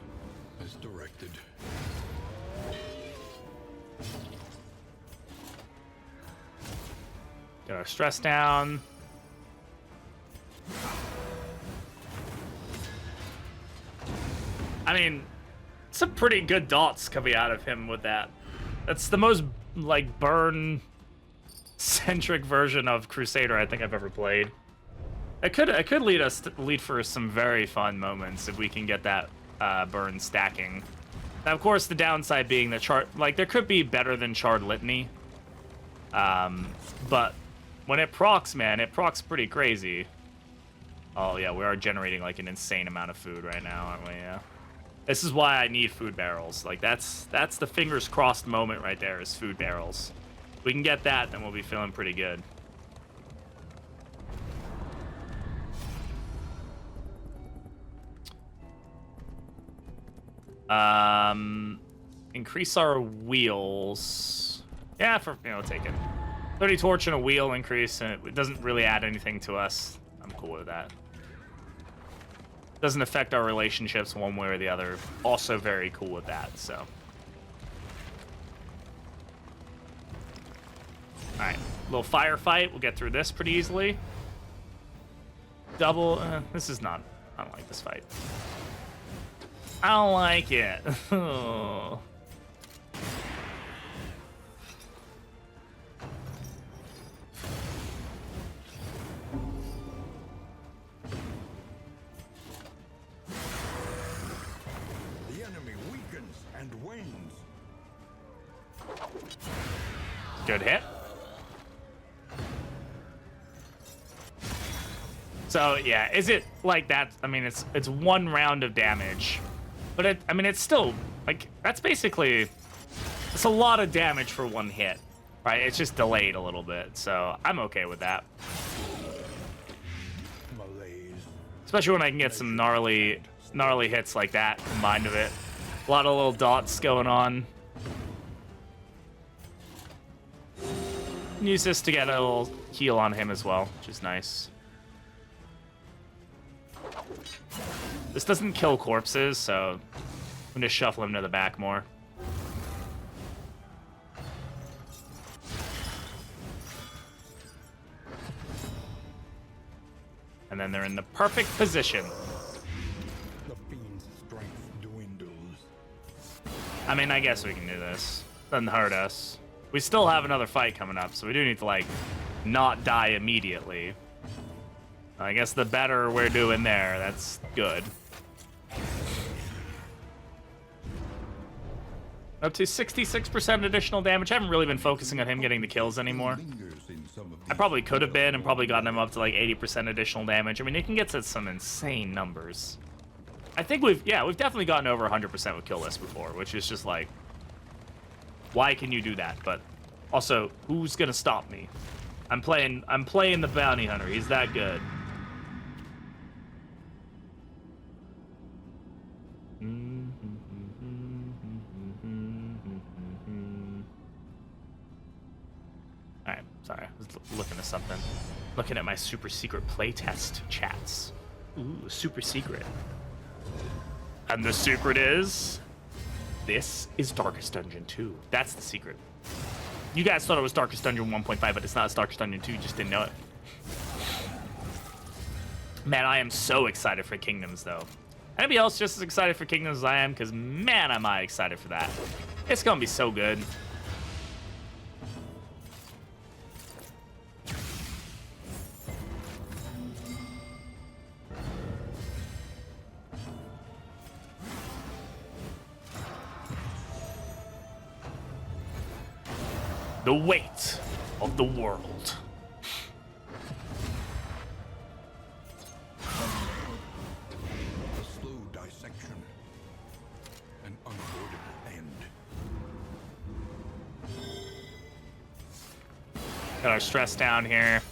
as directed. Get our stress down. I mean, some pretty good dots coming out of him with that. That's the most, like, burn-centric version of Crusader I think I've ever played. It could lead for some very fun moments if we can get that burn stacking. Now, of course, the downside being that there could be better than Charred Litany. But when it procs, man, it procs pretty crazy. Oh, yeah, we are generating, like, an insane amount of food right now, aren't we? Yeah. This is why I need food barrels. Like, that's the fingers crossed moment right there, is food barrels. If we can get that, then we'll be feeling pretty good. Increase our wheels. Yeah, we'll take it. 30 torch and a wheel increase, and it doesn't really add anything to us. I'm cool with that. Doesn't affect our relationships one way or the other. Also very cool with that, so. Alright, little firefight. We'll get through this pretty easily. Double, this is not, I don't like this fight. I don't like it. Good hit. So yeah, is it like that? I mean, it's 1 round of damage, but it's still like that's basically it's a lot of damage for 1 hit, right? It's just delayed a little bit, so I'm okay with that. Especially when I can get some gnarly hits like that combined with it. A lot of little dots going on. Use this to get a little heal on him as well, which is nice. This doesn't kill corpses, so I'm gonna shuffle him to the back more. And then they're in the perfect position. The fiend's strength dwindles. I mean, I guess we can do this. Doesn't hurt us. We still have another fight coming up, so we do need to, like, not die immediately. I guess the better we're doing there, that's good. Up to 66% additional damage. I haven't really been focusing on him getting the kills anymore. I probably could have been and probably gotten him up to, like, 80% additional damage. I mean, he can get to some insane numbers. I think we've definitely gotten over 100% with kill list before, which is just, like, why can you do that? But also, who's gonna stop me? I'm playing the bounty hunter. He's that good. Alright, sorry. I was looking at something. Looking at my super secret playtest chats. Ooh, super secret. And the secret is... this is Darkest Dungeon 2. That's the secret. You guys thought it was Darkest Dungeon 1.5, but it's not. It's Darkest Dungeon 2. You just didn't know it. Man, I am so excited for Kingdoms, though. Anybody else just as excited for Kingdoms as I am? Because, man, am I excited for that. It's going to be so good. The weight of the world. A slow dissection. An unavoidable end. Got our stress down here.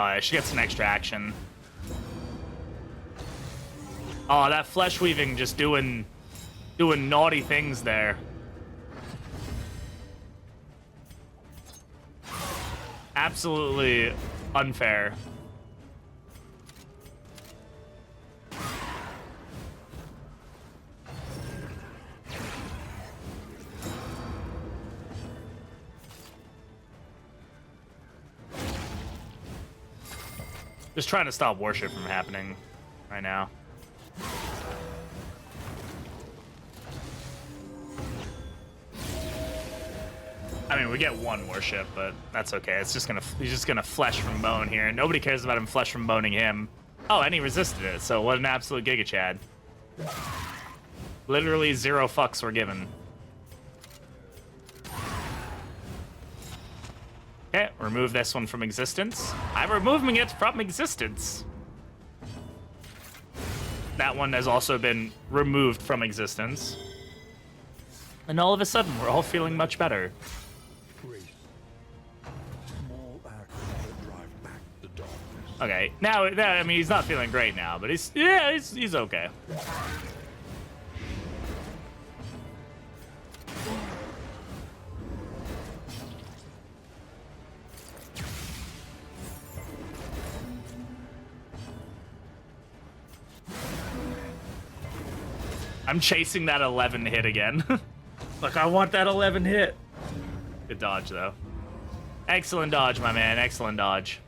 Oh, she gets some extra action. Oh, that flesh weaving just doing naughty things there. Absolutely unfair. Just trying to stop worship from happening right now. I mean, we get one worship, but that's okay. It's just gonna he's just gonna flesh from bone here. Nobody cares about him flesh from boning him. Oh, and he resisted it. So what an absolute Giga Chad. Literally 0 fucks were given. Okay, remove this one from existence. I'm removing it from existence. That one has also been removed from existence. And all of a sudden, we're all feeling much better. Grace. Small acts that drive back the darkness. Okay, now, I mean, he's not feeling great now, but he's okay. I'm chasing that 11 hit again. Look, I want that 11 hit. Good dodge, though. Excellent dodge, my man. Excellent dodge.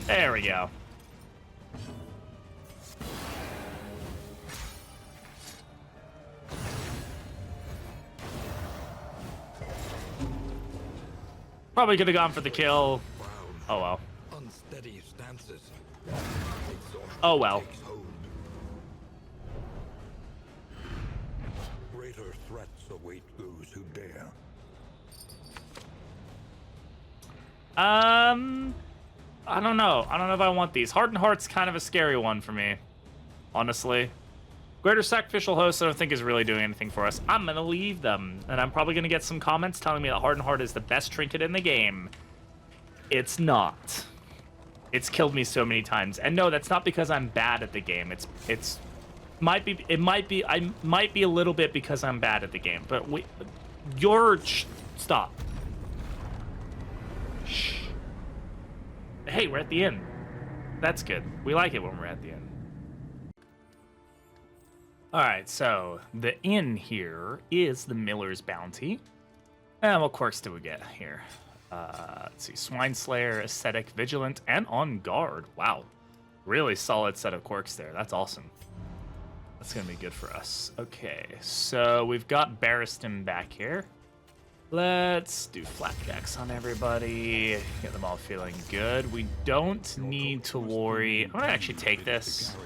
There we go. Probably could have gone for the kill. Oh well. Unsteady stances. Oh well. Takes hold. Greater threats await those who dare. I don't know. I don't know if I want these. Hardened Heart's kind of a scary one for me, honestly. Greater Sacrificial Host I don't think is really doing anything for us. I'm going to leave them. And I'm probably going to get some comments telling me that Hardened Heart is the best trinket in the game. It's not. It's killed me so many times. And no, that's not because I'm bad at the game. I might be a little bit because I'm bad at the game. But stop. Shh. Hey, we're at the end. That's good. We like it when we're at the end. Alright, so the inn here is the Miller's Bounty. And what quirks do we get here? Let's see, Swine Slayer, Ascetic, Vigilant, and On Guard. Wow. Really solid set of quirks there. That's awesome. That's going to be good for us. Okay, so we've got Barristan back here. Let's do flapjacks on everybody. Get them all feeling good. We don't need to worry. I'm going to actually take this.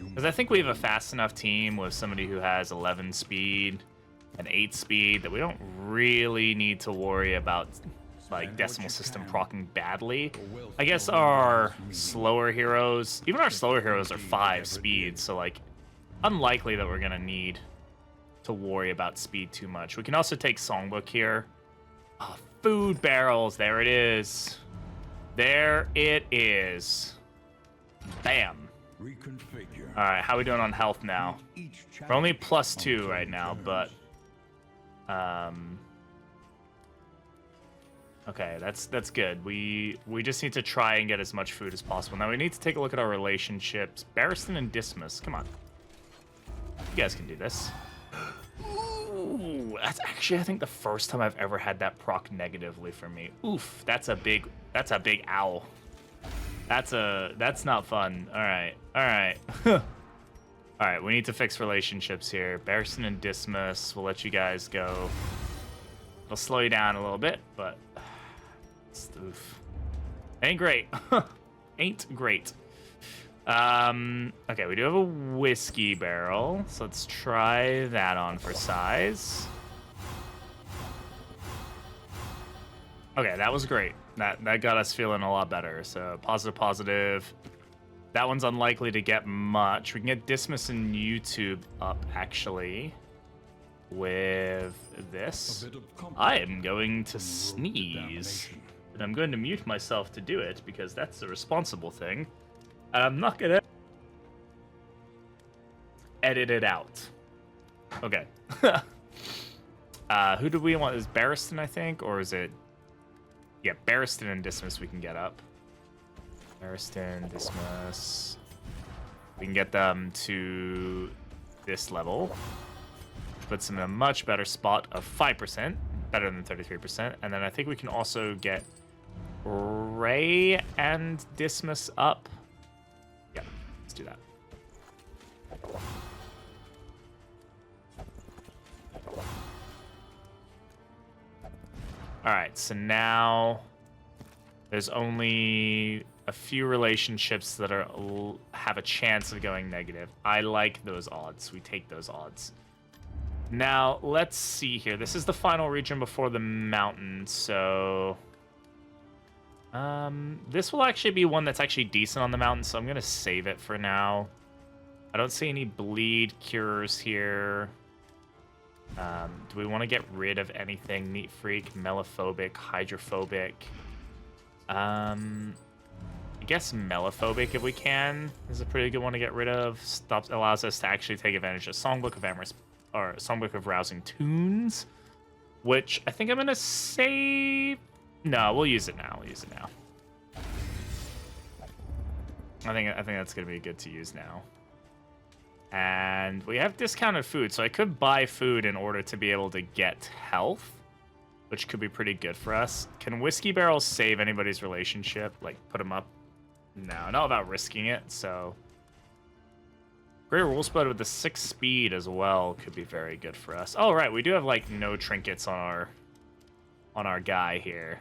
Because I think we have a fast enough team with somebody who has 11 speed and 8 speed that we don't really need to worry about like decimal system proccing badly. I guess our slower heroes, even our slower heroes are 5 speed, so like unlikely that we're gonna need to worry about speed too much. We can also take Songbook here. Oh, food barrels. There it is. There it is. Bam. Reconfigure. All right, how are we doing on health now? Each We're only challenge +2 on right now, turns. but okay, that's good. We just need to try and get as much food as possible. Now we need to take a look at our relationships. Barristan and Dismas, come on. You guys can do this. Ooh, that's actually I think the first time I've ever had that proc negatively for me. Oof, that's a big owl. That's not fun. All right. All right, we need to fix relationships here. Barristan and Dismas, we'll let you guys go. It'll slow you down a little bit, but oof. Ain't great. Ain't great. Okay, we do have a whiskey barrel, so let's try that on for size. Okay, that was great. That got us feeling a lot better. So positive. That one's unlikely to get much. We can get Dismas and YouTube up actually with this. I am going to sneeze. And I'm going to mute myself to do it because that's the responsible thing. And I'm not gonna edit it out. Okay. Who do we want? Is Barristan, I think? Or is it... Yeah, Barristan and Dismas we can get up. Barristan, Dismas. We can get them to this level. Puts them in a much better spot of 5%. Better than 33%. And then I think we can also get Ray and Dismas up. Yeah, let's do that. All right, so now there's only a few relationships that have a chance of going negative. I like those odds. We take those odds. Now, let's see here. This is the final region before the mountain, so... this will actually be one that's actually decent on the mountain, so I'm going to save it for now. I don't see any bleed cures here. Do we want to get rid of anything? Neat Freak, Mellophobic, Hydrophobic. I guess Mellophobic, if we can, is a pretty good one to get rid of. Allows us to actually take advantage of Songbook of Amorous, or Songbook of Rousing Tunes, which I think I'm gonna save. No, we'll use it now. I think that's gonna be good to use now. And we have discounted food, so I could buy food in order to be able to get health, which could be pretty good for us. Can whiskey barrels save anybody's relationship? Like, put them up? No, not about risking it, so... Great Rule Spread with the 6 speed as well could be very good for us. Oh, right, we do have, like, no trinkets on our guy here.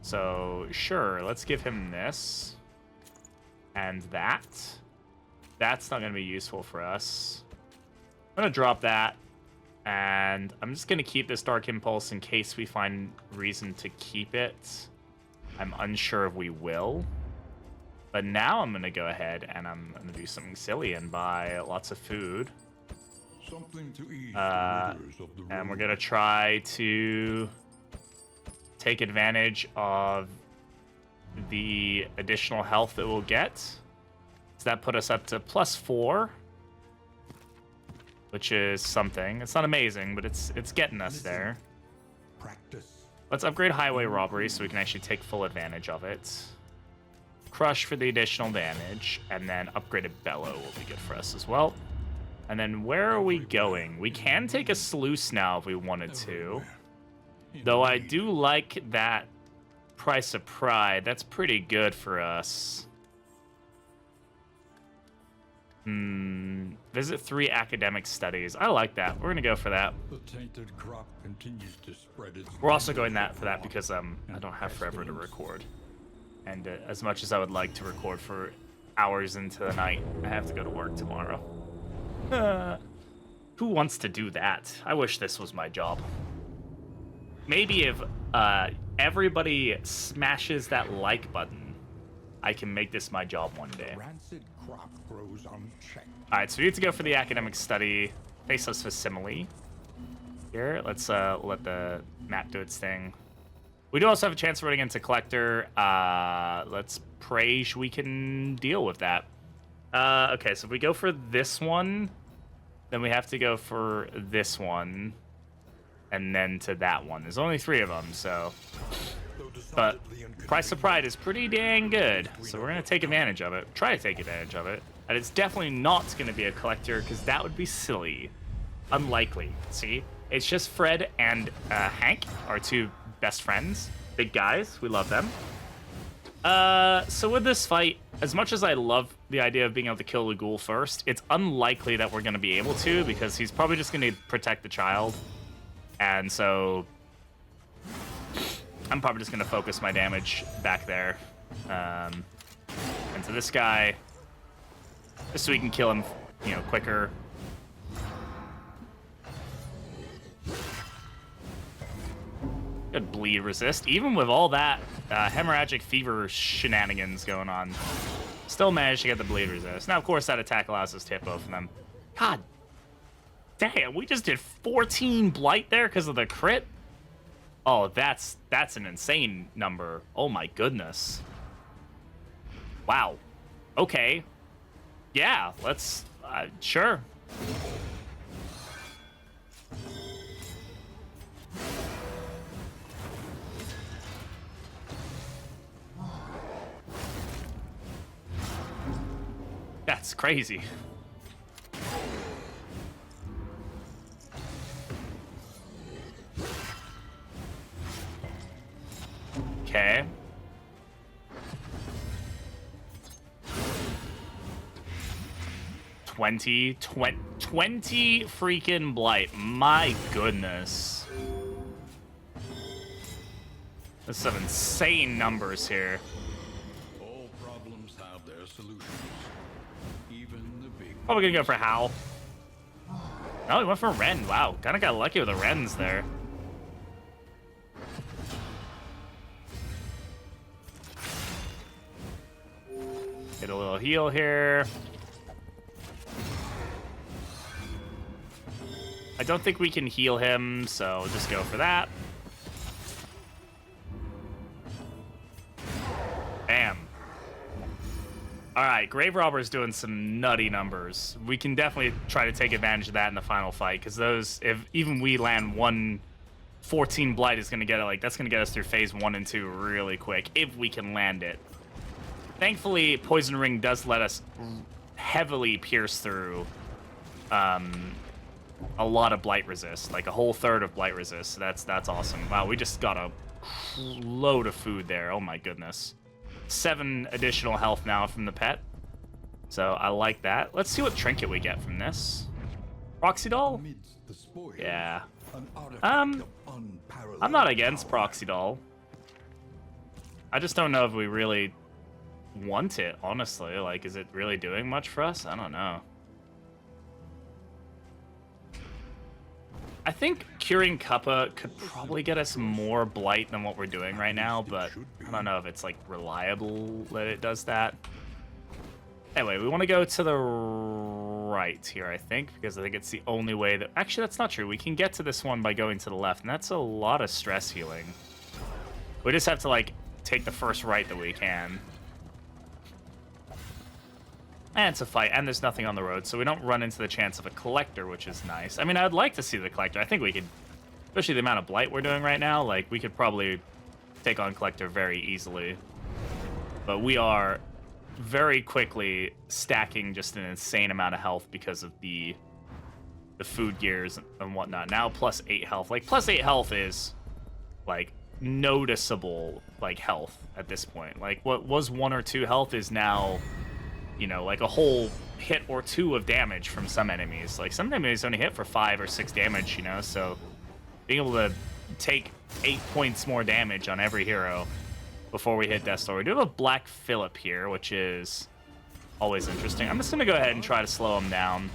So, sure, let's give him this. And that. That's not going to be useful for us. I'm going to drop that. And I'm just going to keep this Dark Impulse in case we find reason to keep it. I'm unsure if we will. But now I'm going to go ahead and I'm going to do something silly and buy lots of food. Something to ease the rigors of the And we're road. going to try to take advantage of the additional health that we'll get. So that put us up to +4, which is something. It's not amazing, but it's getting us there. Practice. Let's upgrade Highway Robbery so we can actually take full advantage of it. Crush for the additional damage, and then upgraded Bellow will be good for us as well. And then where are we going? We can take a Sluice now if we wanted to. Though I do like that Price of Pride. That's pretty good for us. Visit 3 academic studies. I like that. We're gonna go for that. The tainted crop continues to spread its We're also going that for that because I don't have forever to record, and as much as I would like to record for hours into the night, I have to go to work tomorrow. Who wants to do that? I wish this was my job. Maybe if everybody smashes that like button, I can make this my job one day. rancid crop grows unchecked. All right, so we need to go for the academic study. Faceless facsimile. Here, let's let the map do its thing. We do also have a chance of running into collector. Let's pray we can deal with that. Okay, so if we go for this one, then we have to go for this one, and then to that one. There's only 3 of them, so. But Price of Pride is pretty dang good, so we're gonna take advantage of it. Try to take advantage of it. And it's definitely not gonna be a collector, because that would be silly. Unlikely. See? It's just Fred and Hank, our 2 best friends. Big guys. We love them. So with this fight, as much as I love the idea of being able to kill the ghoul first, it's unlikely that we're going to be able to, because he's probably just going to protect the child. And so I'm probably just going to focus my damage back there. And to this guy, just so we can kill him, you know, quicker. Good bleed resist. Even with all that hemorrhagic fever shenanigans going on, still managed to get the bleed resist. Now, of course, that attack allows us to hit both of them. God damn, we just did 14 blight there because of the crit? Oh, that's an insane number. Oh my goodness. Wow. Okay. Yeah, let's... sure. That's crazy. Okay. Twenty freaking blight. My goodness. There's some insane numbers here. All problems have their solutions. Even the big. Probably gonna go for Howl. Oh, he went for Ren. Wow, kind of got lucky with the Rens there. Get a little heal here. I don't think we can heal him, so we'll just go for that. Bam. All right, Grave Robber's doing some nutty numbers. We can definitely try to take advantage of that in the final fight, because those, if even we land 14 blight, is gonna get it, like, that's gonna get us through phase 1 and 2 really quick if we can land it. Thankfully, Poison Ring does let us heavily pierce through a lot of blight resist, like a whole third of blight resist. So that's awesome. Wow, we just got a load of food there. Oh my goodness. 7 additional health now from the pet. So I like that. Let's see what trinket we get from this. Proxy doll? Yeah. I'm not against Proxy doll. I just don't know if we really want it, honestly. Like, is it really doing much for us? I don't know. I think curing Kappa could probably get us more blight than what we're doing right now, but I don't know if it's, like, reliable that it does that. Anyway, we want to go to the right here, I think, because I think it's the only way that... Actually, that's not true. We can get to this one by going to the left, and that's a lot of stress healing. We just have to, like, take the first right that we can. And it's a fight, and there's nothing on the road, so we don't run into the chance of a collector, which is nice. I mean, I'd like to see the collector. I think we could, especially the amount of blight we're doing right now, like, we could probably take on collector very easily. But we are very quickly stacking just an insane amount of health because of the food gears and whatnot. Now plus 8 health. Like, plus 8 health is, like, noticeable, like, health at this point. Like, what was 1 or 2 health is now... you know, like a whole hit or 2 of damage from some enemies. Like, some enemies only hit for 5 or 6 damage, you know, so being able to take 8 points more damage on every hero before we hit Death's Door. We do have a Black Phillip here, which is always interesting. I'm just going to go ahead and try to slow him down.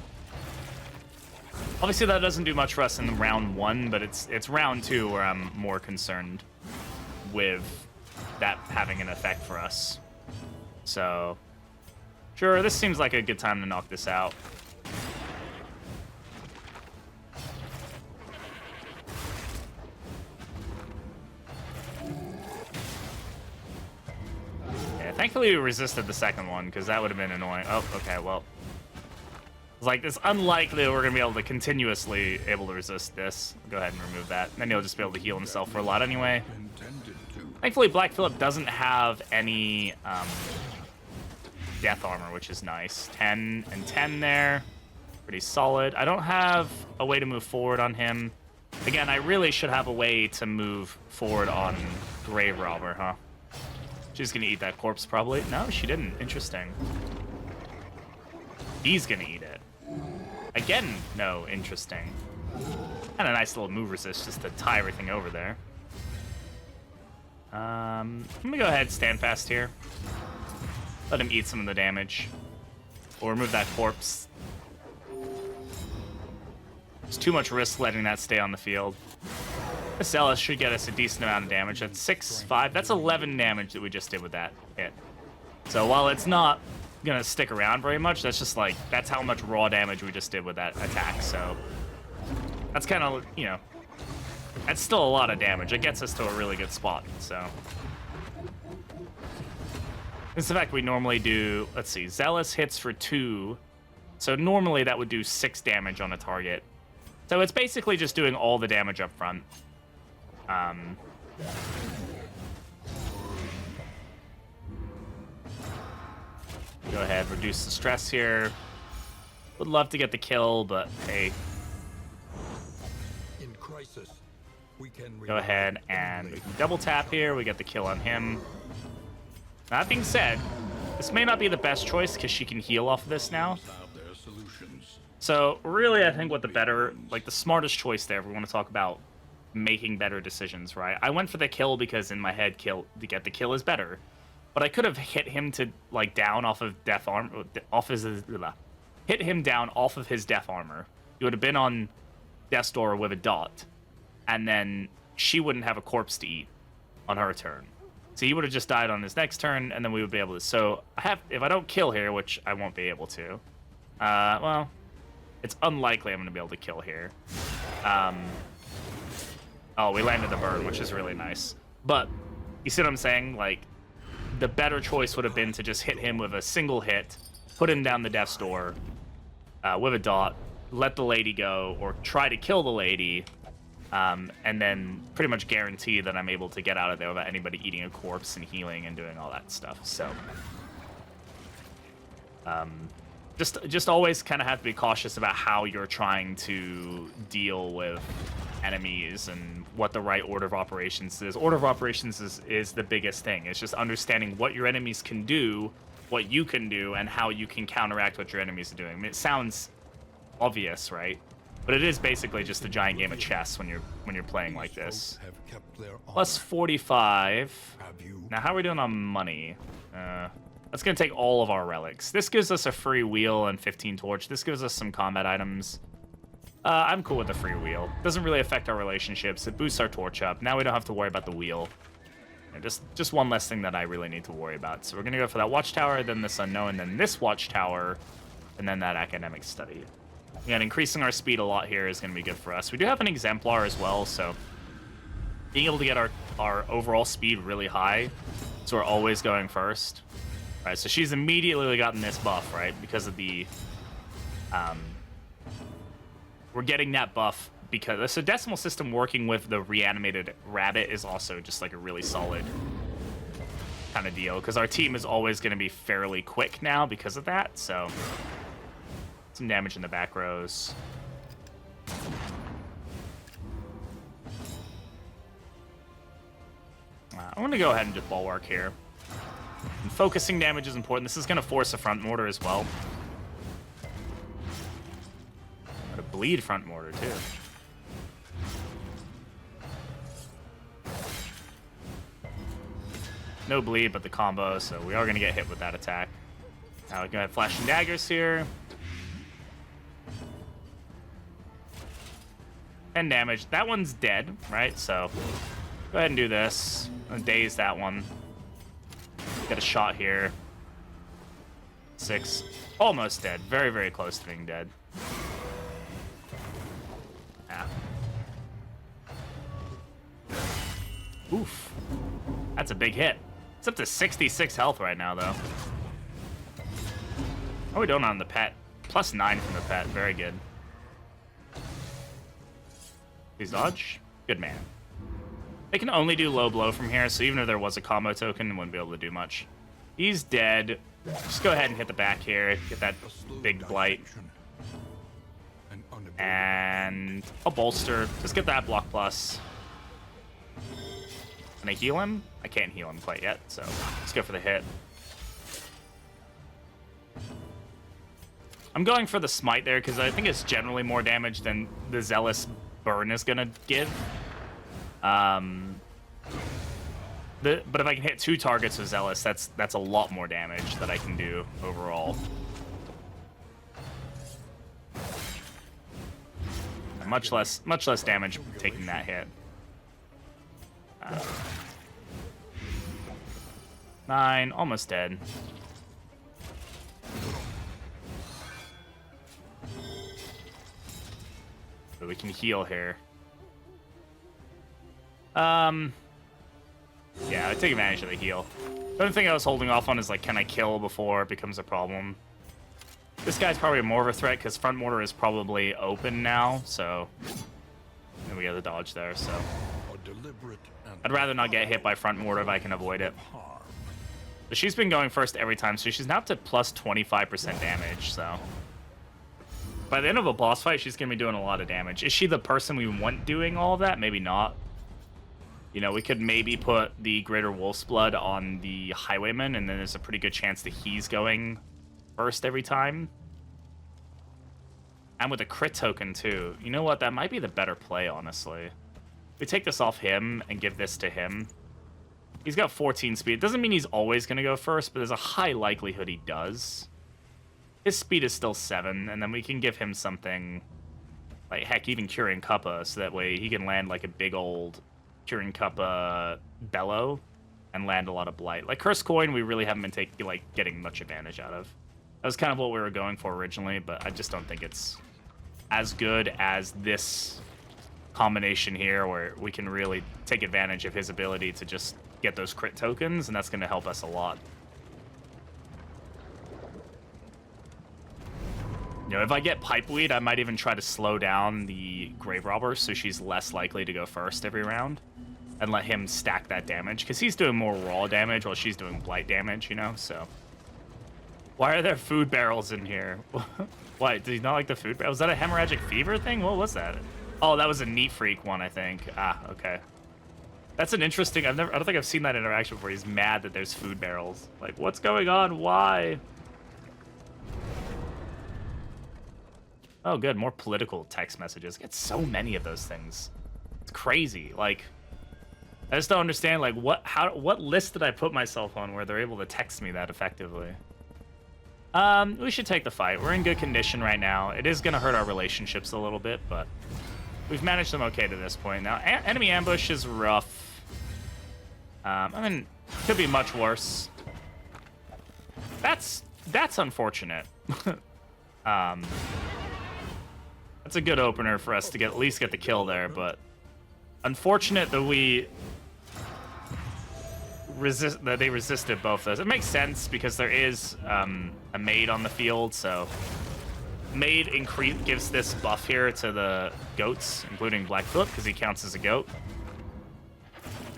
Obviously, that doesn't do much for us in round 1, but it's round 2 where I'm more concerned with that having an effect for us. So... Sure, this seems like a good time to knock this out. Yeah, thankfully we resisted the second one, because that would have been annoying. Oh, okay, well. It's like, it's unlikely that we're going to be able to continuously able to resist this. Go ahead and remove that. Then he'll just be able to heal himself for a lot anyway. Thankfully, Black Phillip doesn't have any death armor, which is nice. 10 and 10 there. Pretty solid. I don't have a way to move forward on him. Again, I really should have a way to move forward on Grave Robber, huh? She's going to eat that corpse, probably. No, she didn't. Interesting. He's going to eat it. Again, no. Interesting. And a nice little move resist just to tie everything over there. I'm going to go ahead and stand fast here. Let him eat some of the damage. We'll remove that corpse. It's too much risk letting that stay on the field. This Zealous should get us a decent amount of damage. That's 6, 5. That's 11 damage that we just did with that hit. So while it's not going to stick around very much, that's just like, that's how much raw damage we just did with that attack. So that's kind of, you know, that's still a lot of damage. It gets us to a really good spot, so. It's the fact we normally do, let's see, Zealous hits for 2. So normally that would do 6 damage on a target. So it's basically just doing all the damage up front. Go ahead, reduce the stress here. Would love to get the kill, but hey. In crisis, we can Go ahead and we can double tap here. We get the kill on him. That being said, this may not be the best choice because she can heal off of this now. So really, I think what the better, like the smartest choice there, if we want to talk about making better decisions, right? I went for the kill because in my head, to get the kill is better. But I could have hit him to like down off of death armor, hit him down off of his death armor. He would have been on death's door with a dot, and then she wouldn't have a corpse to eat on her turn. So he would have just died on his next turn, and then we would be able to. So if I don't kill here, which I won't be able to, well, it's unlikely I'm going to be able to kill here. Oh, we landed the burn, which is really nice. But you see what I'm saying? Like, the better choice would have been to just hit him with a single hit, put him down the death's door with a dot, let the lady go, or try to kill the lady, and then pretty much guarantee that I'm able to get out of there without anybody eating a corpse and healing and doing all that stuff. So, just always kind of have to be cautious about how you're trying to deal with enemies and what the right order of operations is. Order of operations is the biggest thing. It's just understanding what your enemies can do, what you can do, and how you can counteract what your enemies are doing. I mean, it sounds obvious, right? But it is basically just a giant game of chess when you're playing like this. Plus 45. Now, how are we doing on money? That's going to take all of our relics. This gives us a free wheel and 15 torch. This gives us some combat items. I'm cool with the free wheel. Doesn't really affect our relationships. It boosts our torch up. Now we don't have to worry about the wheel. And just one less thing that I really need to worry about. So we're going to go for that watchtower, then this unknown, then this watchtower, and then that academic study. Again, increasing our speed a lot here is going to be good for us. We do have an Exemplar as well, so being able to get our overall speed really high, so we're always going first. All right, so she's immediately gotten this buff, right, because of the... we're getting that buff because the decimal system working with the reanimated rabbit is also just like a really solid kind of deal, because our team is always going to be fairly quick now because of that. So some damage in the back rows. I'm going to go ahead and just bulwark here. And focusing damage is important. This is going to force a front mortar as well. A bleed front mortar too. No bleed, but the combo, so we are going to get hit with that attack. Now we're going to have flashing daggers here. 10 damage. That one's dead, right? So go ahead and do this. Daze that one. Get a shot here. 6. Almost dead. Very, very close to being dead. Yeah. Oof. That's a big hit. It's up to 66 health right now, though. How are we doing on the pet? Plus 9 from the pet. Very good. Please dodge. Good man. They can only do low blow from here, so even if there was a combo token, it wouldn't be able to do much. He's dead. Just go ahead and hit the back here. Get that big blight. And I'll bolster. Just get that block plus. Can I heal him? I can't heal him quite yet, so let's go for the hit. I'm going for the smite there because I think it's generally more damage than the Zealous burn is gonna give. But if I can hit 2 targets with Zealous, that's a lot more damage that I can do overall. Much less damage taking that hit. 9, almost dead. But we can heal here. Yeah, I take advantage of the heal. The only thing I was holding off on is, like, can I kill before it becomes a problem? This guy's probably more of a threat because front mortar is probably open now, so... And we got the dodge there, so... I'd rather not get hit by front mortar if I can avoid it. But she's been going first every time, so she's now up to plus 25% damage, so... By the end of a boss fight, she's going to be doing a lot of damage. Is she the person we want doing all of that? Maybe not. You know, we could maybe put the Greater Wolf's Blood on the Highwayman, and then there's a pretty good chance that he's going first every time. And with a crit token, too. You know what? That might be the better play, honestly. We take this off him and give this to him. He's got 14 speed. It doesn't mean he's always going to go first, but there's a high likelihood he does. His speed is still 7, and then we can give him something like, heck, even Curing Cuppa, so that way he can land like a big old Curing Cuppa Bellow and land a lot of Blight. Like Curse Coin, we really haven't been getting much advantage out of. That was kind of what we were going for originally, but I just don't think it's as good as this combination here, where we can really take advantage of his ability to just get those crit tokens, and that's going to help us a lot. You know, if I get Pipeweed, I might even try to slow down the Grave Robber so she's less likely to go first every round, and let him stack that damage, because he's doing more raw damage while she's doing blight damage, you know, so. Why are there food barrels in here? What, did you not like the food barrel? Was that a hemorrhagic fever thing? What was that? Oh, that was a Neat Freak one, I think. Ah, okay. That's an interesting, I don't think I've seen that interaction before. He's mad that there's food barrels. Like, what's going on? Why? Oh, good. More political text messages. Get so many of those things. It's crazy. Like, I just don't understand, like, what list did I put myself on where they're able to text me that effectively? We should take the fight. We're in good condition right now. It is going to hurt our relationships a little bit, but we've managed them okay to this point. Now, enemy ambush is rough. I mean, could be much worse. That's unfortunate. That's a good opener for us to at least get the kill there, but unfortunate that they resisted both those. It makes sense because there is a maid on the field, so maid gives this buff here to the goats, including Black Phillip, because he counts as a goat.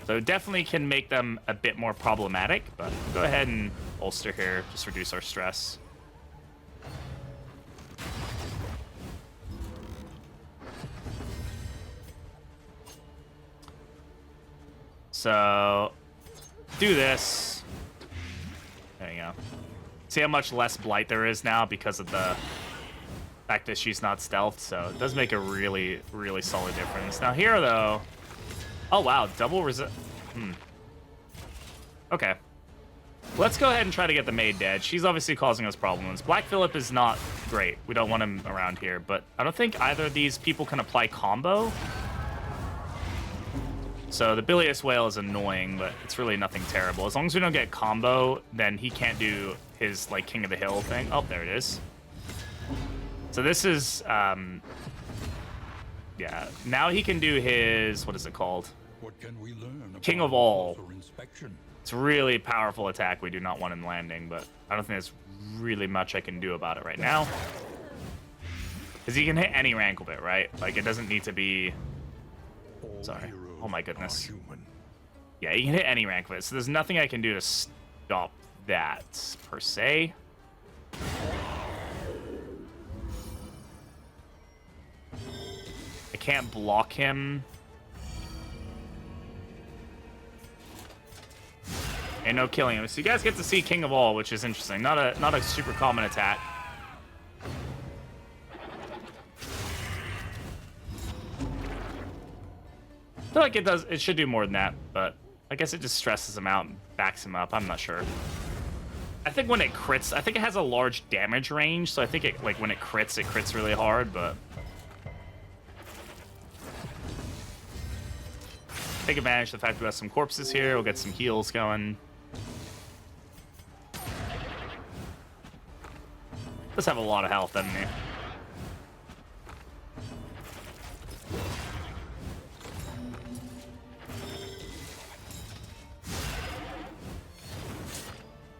So definitely can make them a bit more problematic, but we'll go ahead and bolster here, just reduce our stress. So, do this. There you go. See how much less blight there is now because of the fact that she's not stealthed, so it does make a really, really solid difference. Now here, though... Oh, wow, double resist... Okay. Let's go ahead and try to get the maid dead. She's obviously causing us problems. Black Phillip is not great. We don't want him around here, but I don't think either of these people can apply combo. So the bilious whale is annoying, but it's really nothing terrible. As long as we don't get combo, then he can't do his like King of the Hill thing. Oh, there it is. So this is yeah. Now he can do his, what is it called? What can we learn King upon of all. closer inspection? It's a really powerful attack we do not want in landing, but I don't think there's really much I can do about it right now. Because he can hit any rankle bit, right? Like, it doesn't need to be... All Sorry. heroes Oh my goodness. are human. Yeah, he can hit any rankle bit, so there's nothing I can do to stop that, per se. I can't block him. And no killing him. So you guys get to see King of All, which is interesting. Not a super common attack. I feel like it should do more than that, but I guess it just stresses him out and backs him up. I'm not sure. I think when it crits, I think it has a large damage range, so I think it, like, when it crits really hard, but... Take advantage of the fact we have some corpses here. We'll get some heals going. Does have a lot of health, doesn't he?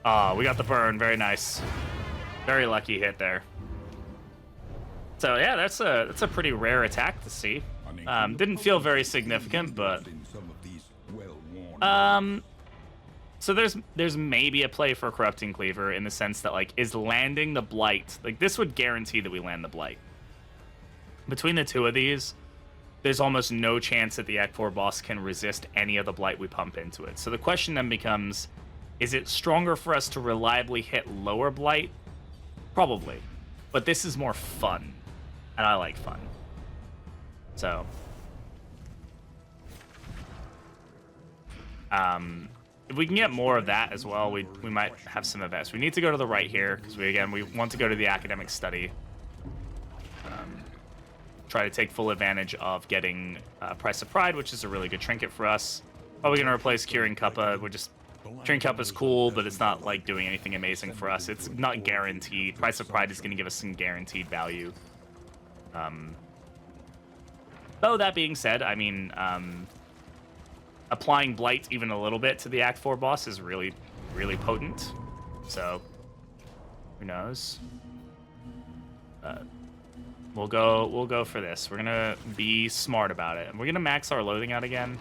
Oh, we got the burn. Very nice. Very lucky hit there. So yeah, that's a pretty rare attack to see. Didn't feel very significant, but so there's maybe a play for Corrupting Cleaver in the sense that, like, is landing the Blight, like, this would guarantee that we land the Blight. Between the two of these, there's almost no chance that the Act 4 boss can resist any of the Blight we pump into it. So the question then becomes, is it stronger for us to reliably hit lower Blight? Probably. But this is more fun. And I like fun. So. If we can get more of that as well, we might have some events. We need to go to the right here, because we want to go to the academic study. Try to take full advantage of getting Price of Pride, which is a really good trinket for us. Probably going to replace Curing Cuppa. We're just... Curing Cuppa is cool, but it's not, like, doing anything amazing for us. It's not guaranteed. Price of Pride is going to give us some guaranteed value. Though, that being said, I mean, applying Blight even a little bit to the Act 4 boss is really, really potent. So, who knows? We'll go for this. We're going to be smart about it. And we're going to max our loathing out again?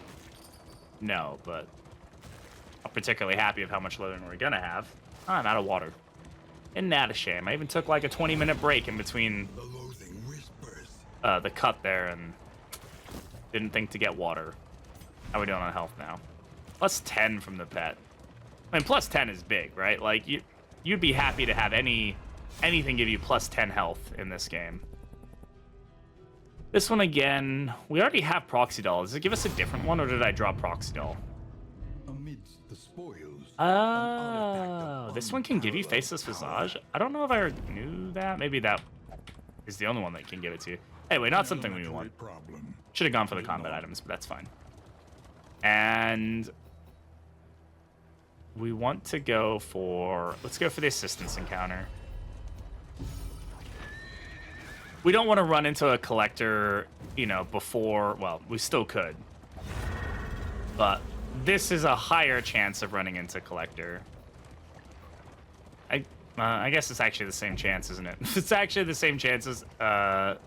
No, but... I'm particularly happy of how much loading we're gonna have. Oh, I'm out of water. Isn't that a shame? I even took like a 20-minute break in between the cut there and didn't think to get water. How are we doing on health now? Plus 10 from the pet. I mean, plus 10 is big, right? Like, you'd be happy to have anything give you plus 10 health in this game. This one again, we already have Proxy Doll. Does it give us a different one, or did I drop Proxy Doll? Amidst the spoils, oh, this one can give you Faceless Visage? I don't know if I knew that. Maybe that is the only one that can give it to you. Anyway, not something we want. Should have gone for the combat items, but that's fine. And we want to go for... Let's go for the assistance encounter. We don't want to run into a collector, you know, before... Well, we still could. But... This is a higher chance of running into Collector. I guess it's actually the same chance, isn't it? It's actually the same chances, but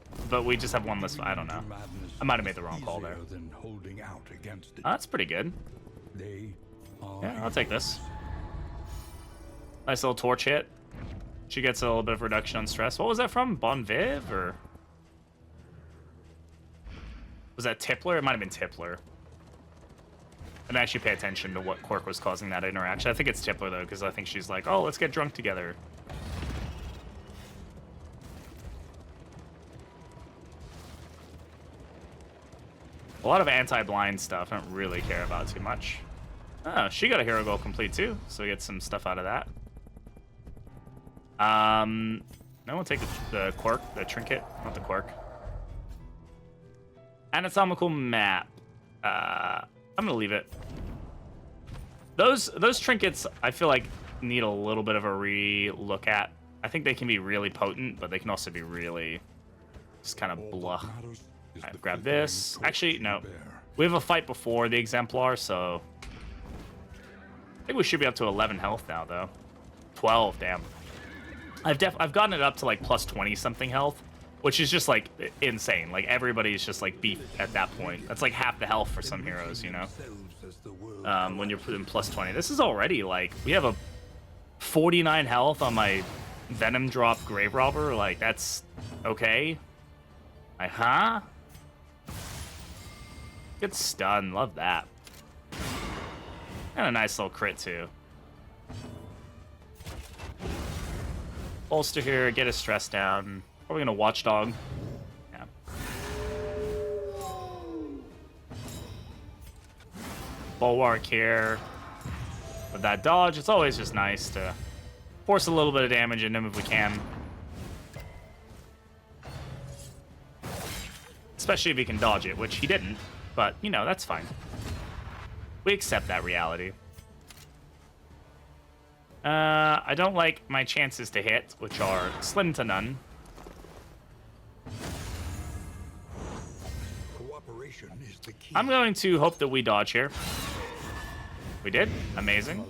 we just have one less. I don't know. I might have made the wrong call there. That's pretty good. Yeah, I'll take this. Nice little torch hit. She gets a little bit of reduction on stress. What was that from? Bon Viv, or... Was that Tippler? It might have been Tippler. I didn't actually pay attention to what Quirk was causing that interaction. I think it's Tippler, though, because I think she's like, oh, let's get drunk together. A lot of anti-blind stuff I don't really care about too much. Oh, she got a hero goal complete, too, so we get some stuff out of that. Now we'll take the Quirk, the trinket, not the Quirk. Anatomical map. I'm gonna leave it. Those trinkets, I feel like, need a little bit of a re-look at. I think they can be really potent, but they can also be really just kind of blah. Alright, grab this. Actually, no. We have a fight before the Exemplar, so I think we should be up to 11 health now, though. 12, damn. I've gotten it up to like plus 20 something health, which is just like insane. Like everybody's just like beat at that point. That's like half the health for some heroes, you know. When you're putting plus 20, this is already like we have a 49 health on my Venomdrop Grave Robber. Like that's okay. Good stun, love that. And a nice little crit too. Bolster here, get his stress down. Probably gonna watchdog. Yeah. Bulwark here. With that dodge, it's always just nice to force a little bit of damage into him if we can. Especially if he can dodge it, which he didn't. But, you know, that's fine. We accept that reality. I don't like my chances to hit, which are slim to none. Cooperation is the key. I'm going to hope that we dodge here. We did. Amazing.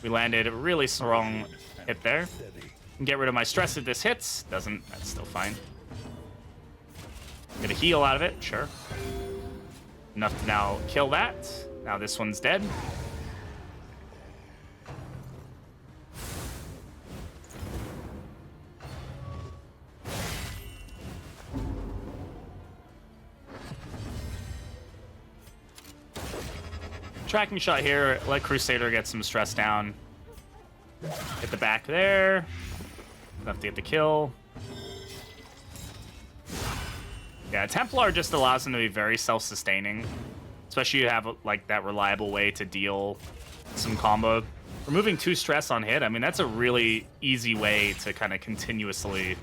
We landed a really strong hit there. Can get rid of my stress if this hits. Doesn't. That's still fine. Get a heal out of it. Sure. Enough to now kill that. Now this one's dead. Tracking shot here, let Crusader get some stress down. Hit the back there. Enough to get the kill. Yeah, Templar just allows him to be very self-sustaining. Especially you have like that reliable way to deal some combo. Removing 2 stress on hit, I mean, that's a really easy way to kind of continuously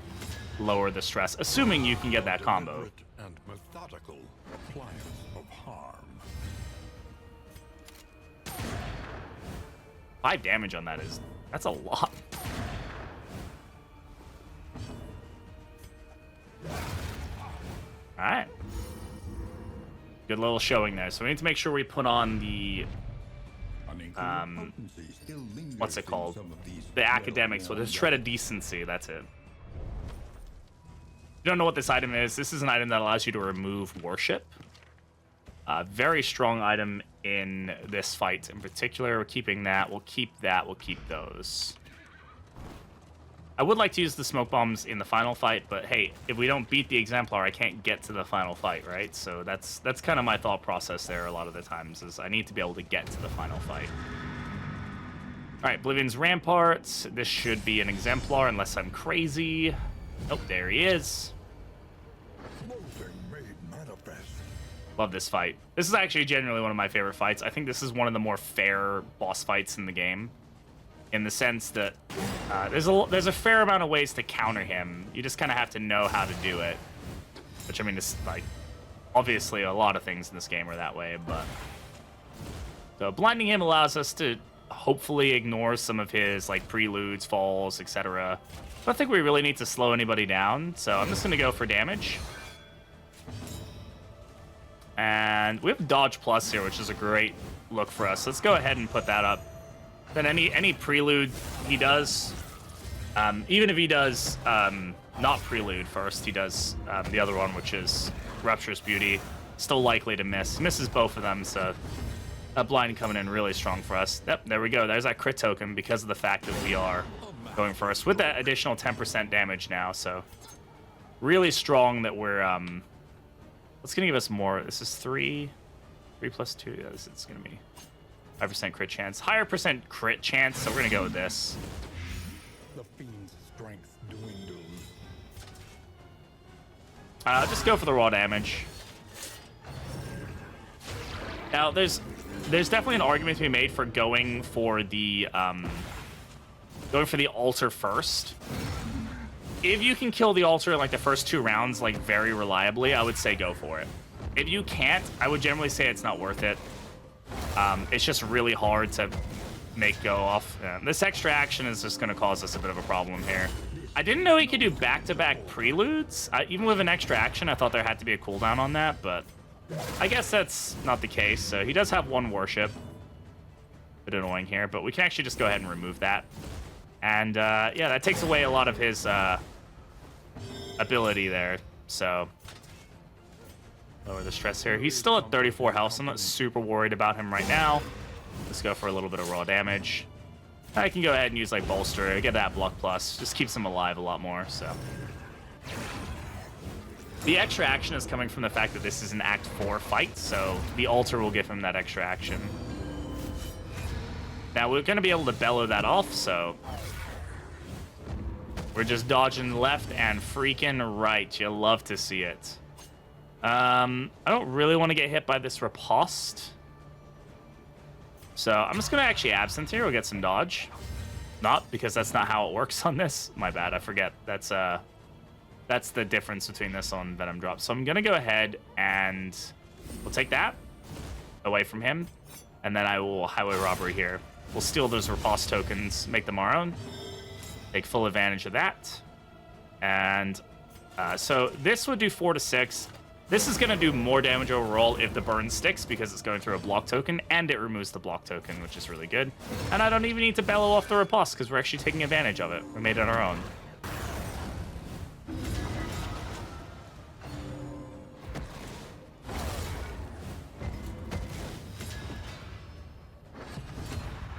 lower the stress, assuming you can get that combo. And methodical appliance of harm. 5 damage on that that's a lot. Alright. Good little showing there. So we need to make sure we put on the what's it called? The academics with a shred of decency, that's it. If you don't know what this item is, this is an item that allows you to remove worship. Very strong item in this fight in particular. We're keeping that. We'll keep that. We'll keep those. I would like to use the smoke bombs in the final fight, but hey, if we don't beat the Exemplar, I can't get to the final fight, right? So that's kind of my thought process there a lot of the times, is I need to be able to get to the final fight. All right, Oblivion's Ramparts. This should be an Exemplar unless I'm crazy. Oh, there he is. Love this fight. This is actually genuinely one of my favorite fights. I think this is one of the more fair boss fights in the game, in the sense that there's a fair amount of ways to counter him. You just kind of have to know how to do it. Which, I mean, is like, obviously a lot of things in this game are that way, but so blinding him allows us to hopefully ignore some of his like preludes, falls, etc. I don't think we really need to slow anybody down, so I'm just gonna go for damage. And we have Dodge Plus here, which is a great look for us. Let's go ahead and put that up. Then any prelude he does, even if he does not prelude first, he does the other one, which is Rupture's Beauty, still likely to miss. He misses both of them, so that blind coming in really strong for us. Yep, there we go. There's that crit token because of the fact that we are going first with that additional 10% damage now, so really strong that we're... It's gonna give us more. This is 3 plus 2. Yeah, this is gonna be 5% crit chance. Higher percent crit chance, so we're gonna go with this. The fiend's strength dwindles. Just go for the raw damage. Now, there's definitely an argument to be made for going for the altar first. If you can kill the altar in like the first 2 rounds like very reliably, I would say go for it. If you can't, I would generally say it's not worth it. It's just really hard to make go off. This extra action is just going to cause us a bit of a problem here. I didn't know he could do back-to-back preludes. Even with an extra action, I thought there had to be a cooldown on that, but I guess that's not the case. So he does have one worship. Bit annoying here, but we can actually just go ahead and remove that. And yeah, that takes away a lot of his ability there. So lower the stress here. He's still at 34 health, so I'm not super worried about him right now. Let's go for a little bit of raw damage. I can go ahead and use like bolster, get that block plus. Just keeps him alive a lot more, so. The extra action is coming from the fact that this is an Act 4 fight, so the altar will give him that extra action. Now we're gonna be able to bellow that off, so we're just dodging left and freaking right. You'll love to see it. I don't really want to get hit by this riposte. So I'm just going to actually absent here. We'll get some dodge. Not, because that's not how it works on this. My bad, I forget. That's the difference between this on Venomdrop. So I'm going to go ahead and we'll take that away from him. And then I will highway robbery here. We'll steal those riposte tokens, make them our own. Take full advantage of that. And so this would do 4 to 6. This is going to do more damage overall if the burn sticks because it's going through a block token, and it removes the block token, which is really good. And I don't even need to bellow off the riposte because we're actually taking advantage of it. We made it our own.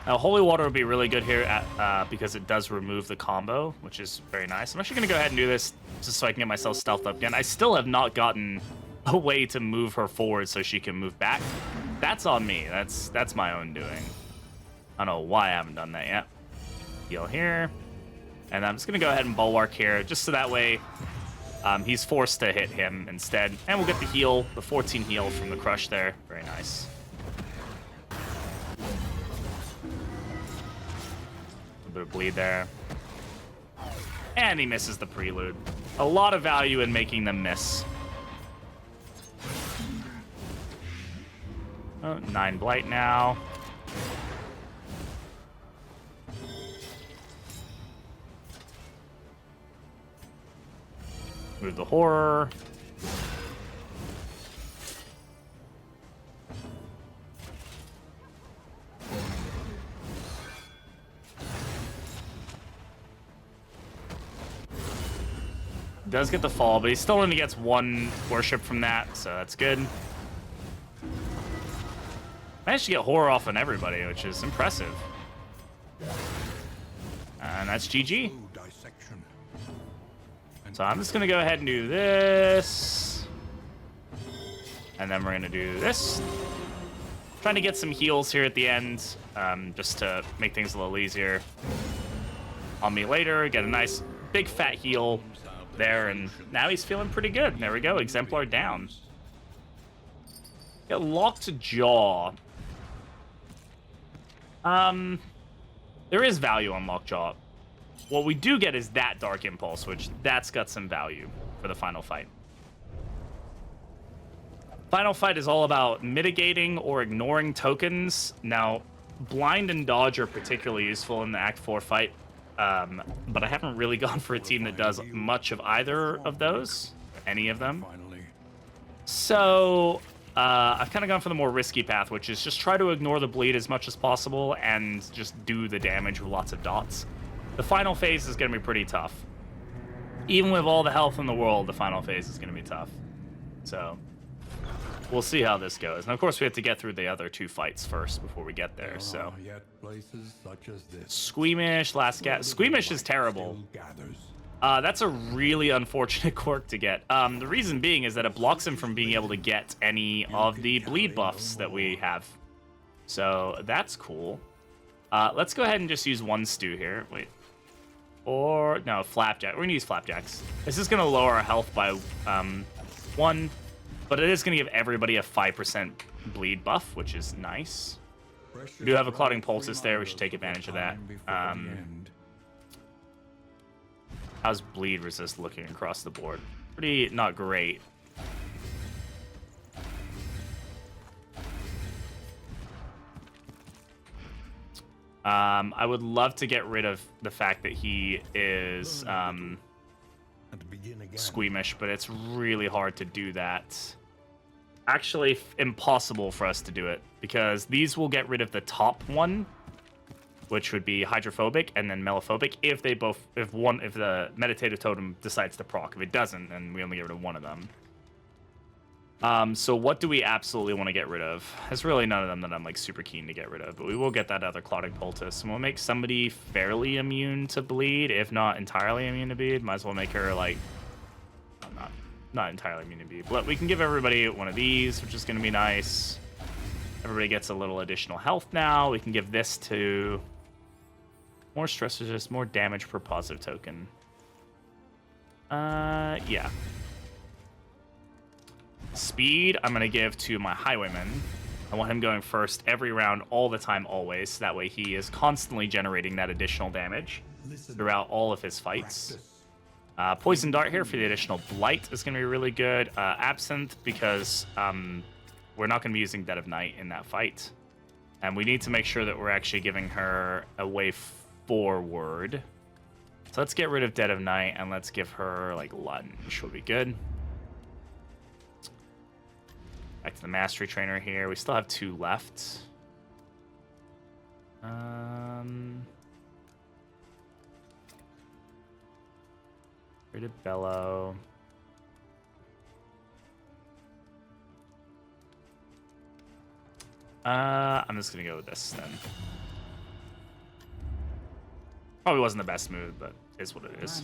Now, Holy Water would be really good here because it does remove the combo, which is very nice. I'm actually going to go ahead and do this just so I can get myself stealthed up again. I still have not gotten a way to move her forward so she can move back. That's on me. That's my own doing. I don't know why I haven't done that yet. Heal here. And I'm just going to go ahead and bulwark here just so that way he's forced to hit him instead. And we'll get the heal, the 14 heal from the crush there. Very nice. A bit of bleed there. And he misses the prelude. A lot of value in making them miss. Oh, 9 blight now. Move the horror. Does get the fall, but he still only gets 1 worship from that, so that's good. Managed to get horror off on everybody, which is impressive. And that's GG. So I'm just going to go ahead and do this. And then we're going to do this. Trying to get some heals here at the end, just to make things a little easier on me later. Get a nice big fat heal there, and now he's feeling pretty good. There we go, Exemplar down. Get locked jaw. There is value on Lockjaw. What we do get is that Dark Impulse, which that's got some value for the final fight. Final fight is all about mitigating or ignoring tokens. Now, Blind and Dodge are particularly useful in the Act 4 fight, but I haven't really gone for a team that does much of either of those, any of them. So I've kind of gone for the more risky path, which is just try to ignore the bleed as much as possible and just do the damage with lots of dots. The final phase is going to be pretty tough. Even with all the health in the world, the final phase is going to be tough. So we'll see how this goes. And of course, we have to get through the other 2 fights first before we get there. So Squeamish, last gas. Squeamish is terrible. That's a really unfortunate quirk to get. The reason being is that it blocks him from being able to get any of the bleed buffs that we have. So that's cool. Let's go ahead and just use 1 stew here. Wait. Or, no, Flapjack. We're going to use Flapjacks. This is going to lower our health by 1, but it is going to give everybody a 5% bleed buff, which is nice. We do have a Clotting Poultice there. We should take advantage of that. How's bleed resist looking across the board? Pretty not great. I would love to get rid of the fact that he is And begin again. squeamish, but it's really hard to do that. Actually, impossible for us to do it, because these will get rid of the top one, which would be hydrophobic, and then mellophobic if the meditative totem decides to proc. If it doesn't, then we only get rid of one of them. So what do we absolutely want to get rid of? There's really none of them that I'm like super keen to get rid of, but we will get that other clotting poultice, and we'll make somebody fairly immune to bleed, if not entirely immune to bleed. Might as well make her like not entirely immune to bleed, but we can give everybody one of these, which is going to be nice. Everybody gets a little additional health now. We can give this to more stress resist, more damage per positive token. Yeah. Speed, I'm going to give to my Highwayman. I want him going first every round, all the time, always. So that way he is constantly generating that additional damage throughout all of his fights. Poison Dart here for the additional Blight is going to be really good. Absinthe, because we're not going to be using Dead of Night in that fight. And we need to make sure that we're actually giving her a way forward. So let's get rid of Dead of Night, and let's give her, like, Lunge. Will be good. Back to the Mastery Trainer here. We still have 2 left. Rid of Bellow. I'm just gonna go with this then. Probably wasn't the best move, but is what it is.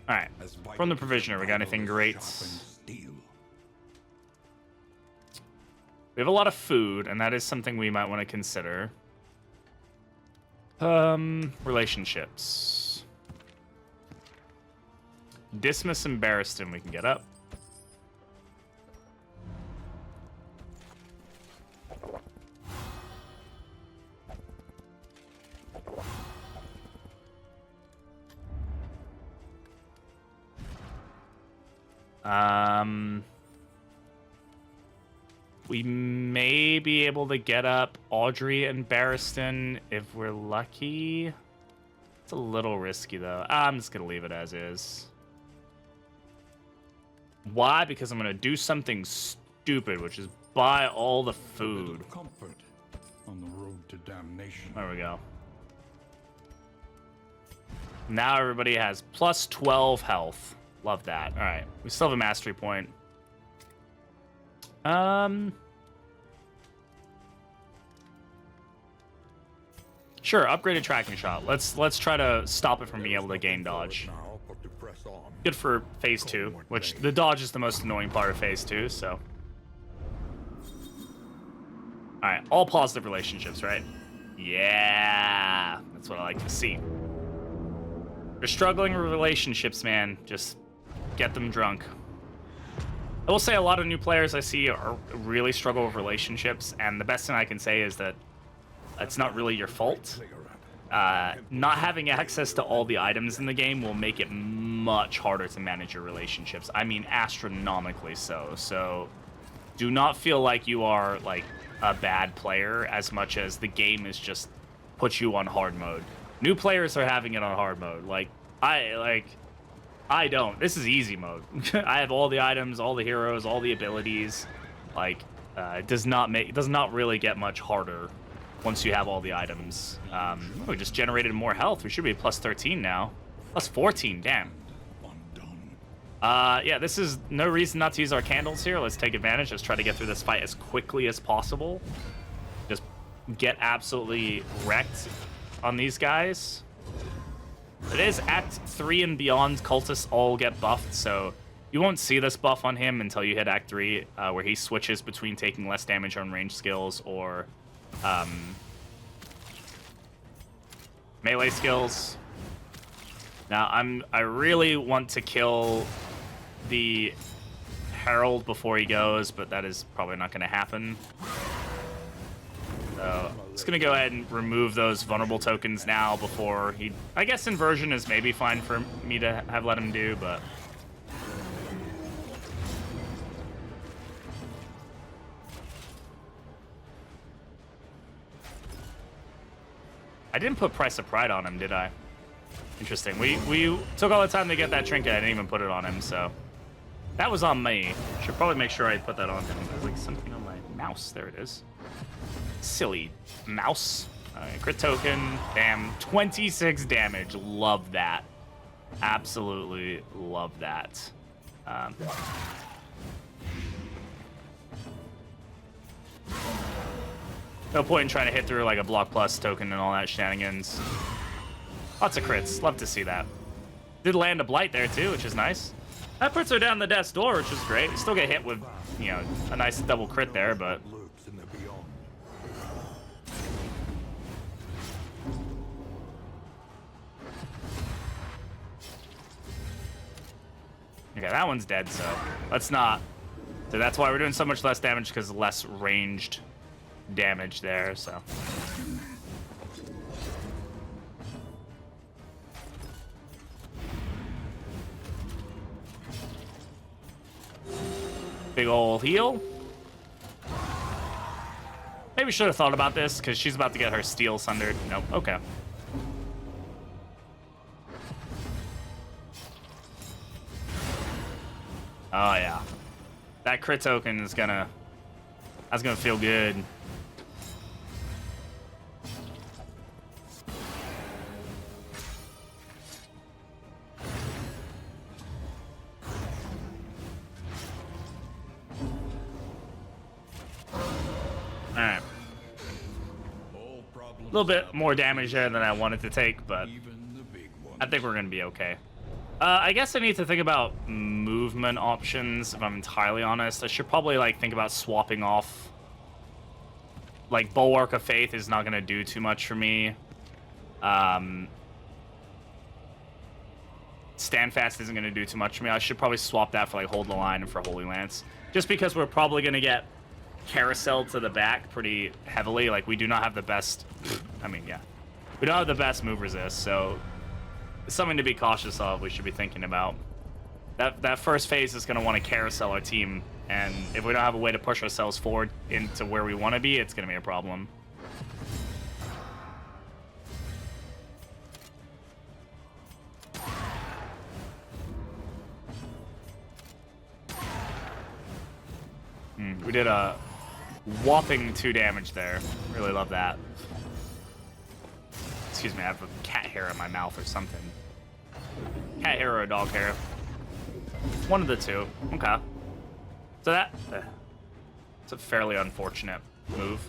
All right. From the Provisioner, we got anything great? We have a lot of food, and that is something we might want to consider. Relationships. Dismas and Barristan we can get up. We may be able to get up Audrey and Barristan if we're lucky. It's a little risky, though. I'm just going to leave it as is. Why? Because I'm going to do something stupid, which is buy all the food. Comfort on the road to damnation. There we go. Now everybody has plus 12 health. Love that. All right. We still have a mastery point. Sure, upgraded tracking shot. Let's try to stop it from being able to gain dodge. Good for phase 2, which the dodge is the most annoying part of phase 2, so. Alright, all positive relationships, right? Yeah, that's what I like to see. If you're struggling with relationships, man, just get them drunk. I will say a lot of new players I see are really struggle with relationships, and the best thing I can say is that it's not really your fault. Not having access to all the items in the game will make it much harder to manage your relationships. I mean, astronomically so. So do not feel like you are like a bad player as much as the game is just puts you on hard mode. New players are having it on hard mode. I don't. This is easy mode. I have all the items, all the heroes, all the abilities. Like, it does not really get much harder once you have all the items. We just generated more health. We should be plus 13 now. Plus 14, damn. Yeah, this is no reason not to use our candles here. Let's take advantage. Let's try to get through this fight as quickly as possible. Just get absolutely wrecked on these guys. It is Act 3 and beyond, cultists all get buffed, so you won't see this buff on him until you hit Act 3, where he switches between taking less damage on range skills or melee skills. Now, I really want to kill the Herald before he goes, but that is probably not going to happen. So, just going to go ahead and remove those vulnerable tokens now before he... I guess inversion is maybe fine for me to have let him do, but... I didn't put Price of Pride on him, did I? Interesting. We took all the time to get that trinket. I didn't even put it on him, so that was on me. Should probably make sure I put that on him. There's like something on my mouse. There it is. Silly mouse. Crit token. Damn. 26 damage. Love that. Absolutely love that. No point in trying to hit through like a block plus token and all that shenanigans. Lots of crits. Love to see that. Did land a blight there too, which is nice. That puts her down the death's door, which is great. Still get hit with, you know, a nice double crit there, but okay, that one's dead, so let's not. So that's why we're doing so much less damage, because less ranged damage there, so. Big ol' heal. Maybe we should have thought about this, because she's about to get her steel sundered. Nope, okay. Oh yeah, that crit token is that's gonna feel good. All right, a little bit more damage there than I wanted to take, but I think we're gonna be okay. I guess I need to think about movement options, if I'm entirely honest. I should probably, like, think about swapping off. Like, Bulwark of Faith is not going to do too much for me. Standfast isn't going to do too much for me. I should probably swap that for, like, Hold the Line and for Holy Lance. Just because we're probably going to get carousel to the back pretty heavily. Like, we do not have the best... I mean, yeah. We don't have the best move resist, so... It's something to be cautious of. We should be thinking about. That first phase is going to want to carousel our team, and if we don't have a way to push ourselves forward into where we want to be, it's going to be a problem. We did a whopping 2 damage there. Really love that. Excuse me, I have a cat hair in my mouth or something. Cat hair or a dog hair. One of the two. Okay. So it's a fairly unfortunate move.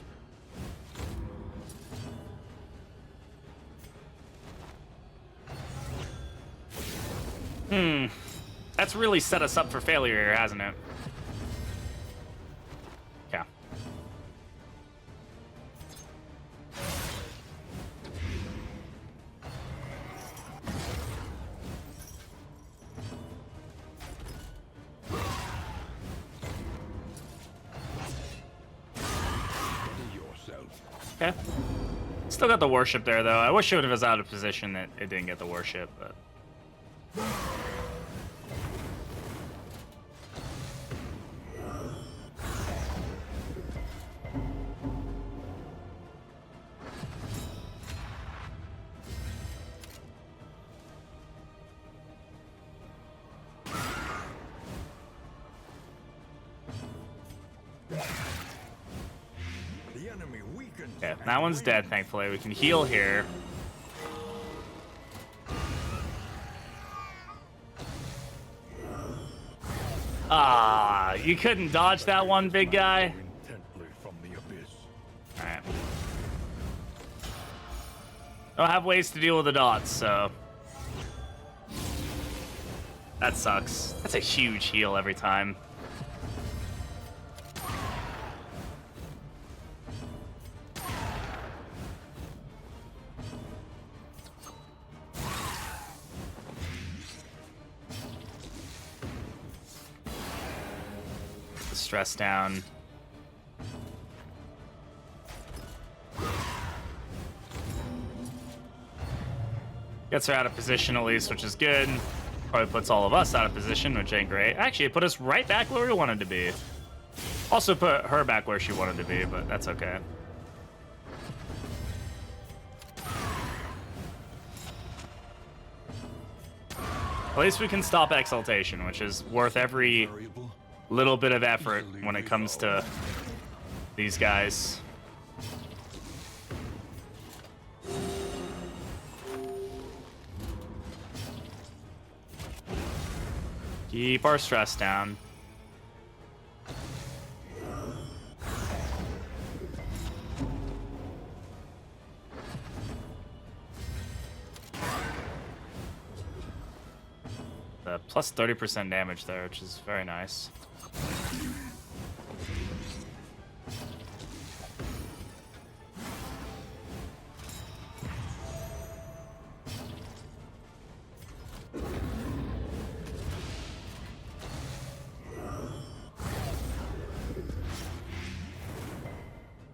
That's really set us up for failure here, hasn't it? Yeah. Okay. Still got the worship there, though. I wish it was out of position that it didn't get the worship, but... Okay, that one's dead, thankfully. We can heal here. Ah, you couldn't dodge that one, big guy? Alright. Don't have ways to deal with the dots, so... That sucks. That's a huge heal every time. Stress down. Gets her out of position at least, which is good. Probably puts all of us out of position, which ain't great. Actually, it put us right back where we wanted to be. Also put her back where she wanted to be, but that's okay. At least we can stop Exaltation, which is worth every Variable. little bit of effort when it comes to these guys. Keep our stress down. Plus 30% damage there, which is very nice.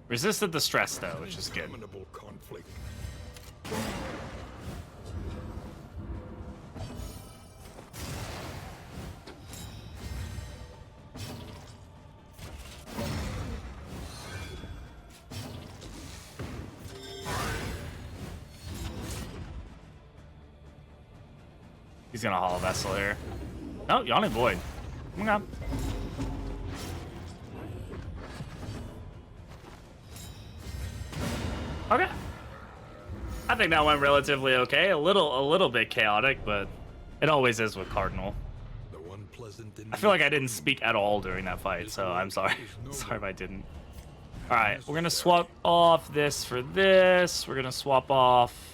Resisted the stress though, which is good. Interminable conflict. He's gonna Hollow Vessel here. No, Yawning Void. Come on. Okay. I think that went relatively okay. A little bit chaotic, but it always is with Cardinal. The one pleasant in I feel like I didn't speak at all during that fight, so I'm sorry. Sorry if I didn't. Alright, we're gonna swap off this for this. We're gonna swap off...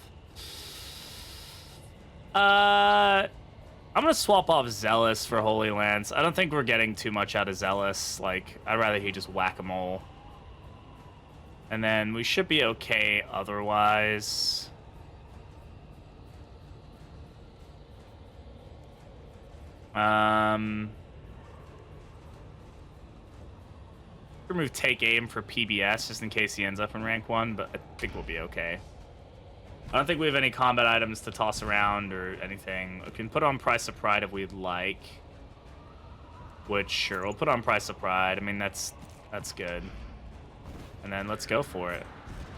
I'm gonna swap off Zealous for Holy Lance. I don't think we're getting too much out of Zealous. Like, I'd rather he just whack-a-mole. And then we should be okay otherwise. Remove Take Aim for PBS just in case he ends up in rank 1, but I think we'll be okay. I don't think we have any combat items to toss around or anything. We can put on Price of Pride if we'd like. Which, sure, we'll put on Price of Pride. I mean, that's good. And then let's go for it.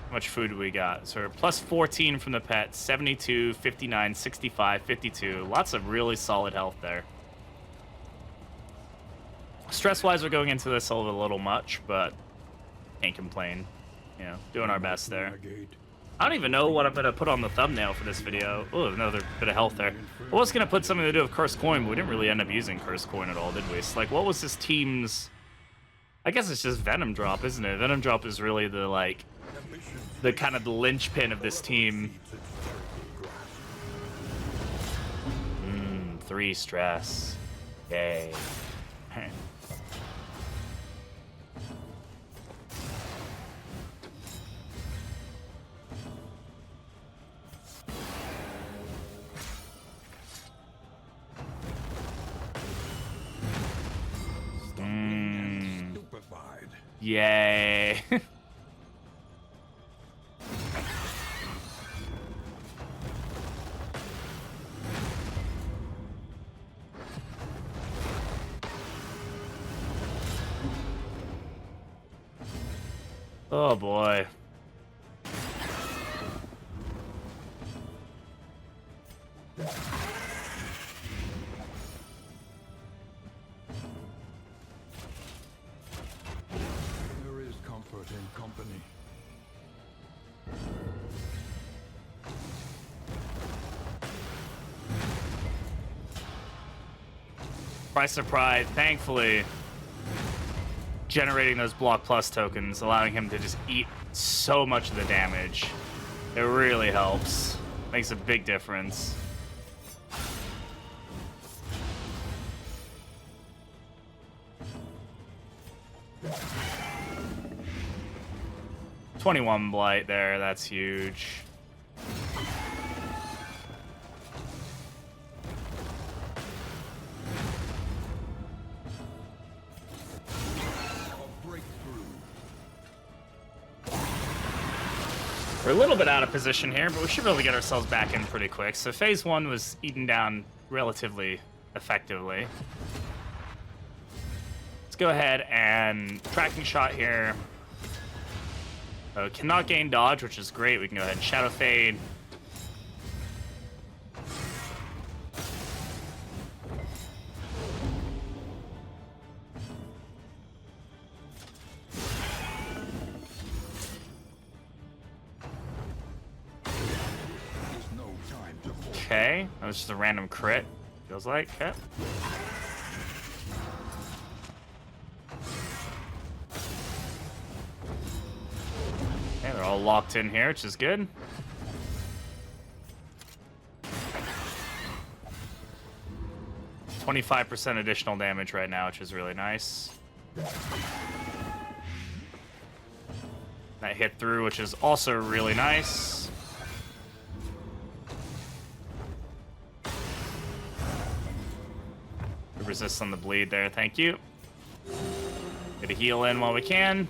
How much food do we got? So we're plus 14 from the pet, 72, 59, 65, 52. Lots of really solid health there. Stress-wise, we're going into this a little much, but can't complain. You know, doing our best there. I don't even know what I'm going to put on the thumbnail for this video. Oh, another bit of health there. I was going to put something to do with Cursed Coin, but we didn't really end up using Cursed Coin at all, did we? So, like, what was this team's... I guess it's just Venomdrop, isn't it? Venomdrop is really the, like, the kind of the linchpin of this team. 3 stress. Yay. Yay. Oh boy. In company. Price of Pride, thankfully, generating those block plus tokens, allowing him to just eat so much of the damage. It really helps. Makes a big difference. $21 blight there, that's huge. We're a little bit out of position here, but we should be able to get ourselves back in pretty quick. So phase 1 was eaten down relatively effectively. Let's go ahead and tracking shot here. Cannot gain dodge, which is great. We can go ahead and Shadow Fade. Okay, that was just a random crit. Feels like. Okay. Okay, they're all locked in here, which is good. %25 additional damage right now, which is really nice. That hit through, which is also really nice. Resist on the bleed there, thank you. Get a heal in while we can.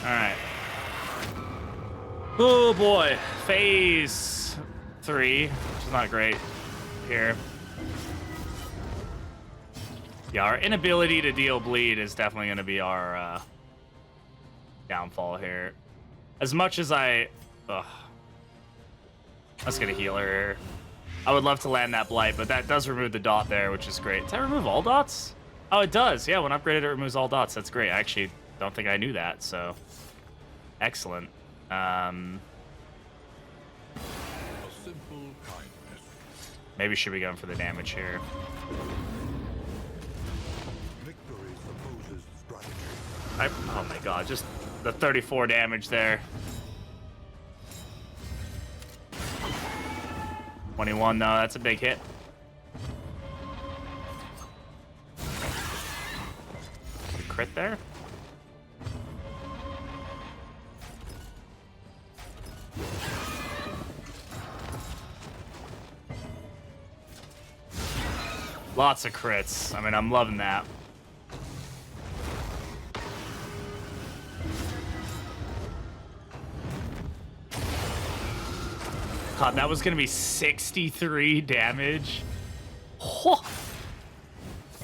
Alright. Oh boy. Phase 3, which is not great here. Yeah, our inability to deal bleed is definitely going to be our downfall here. As much as I... Ugh. Let's get a healer here. I would love to land that blight, but that does remove the dot there, which is great. Does that remove all dots? Oh, it does. Yeah, when upgraded, it removes all dots. That's great. I actually don't think I knew that, so... Excellent. Maybe should be going for the damage here. Oh my god, just the 34 damage there. 21 though, that's a big hit. The crit there? Lots of crits. I mean, I'm loving that. God, that was gonna be 63 damage. Oh.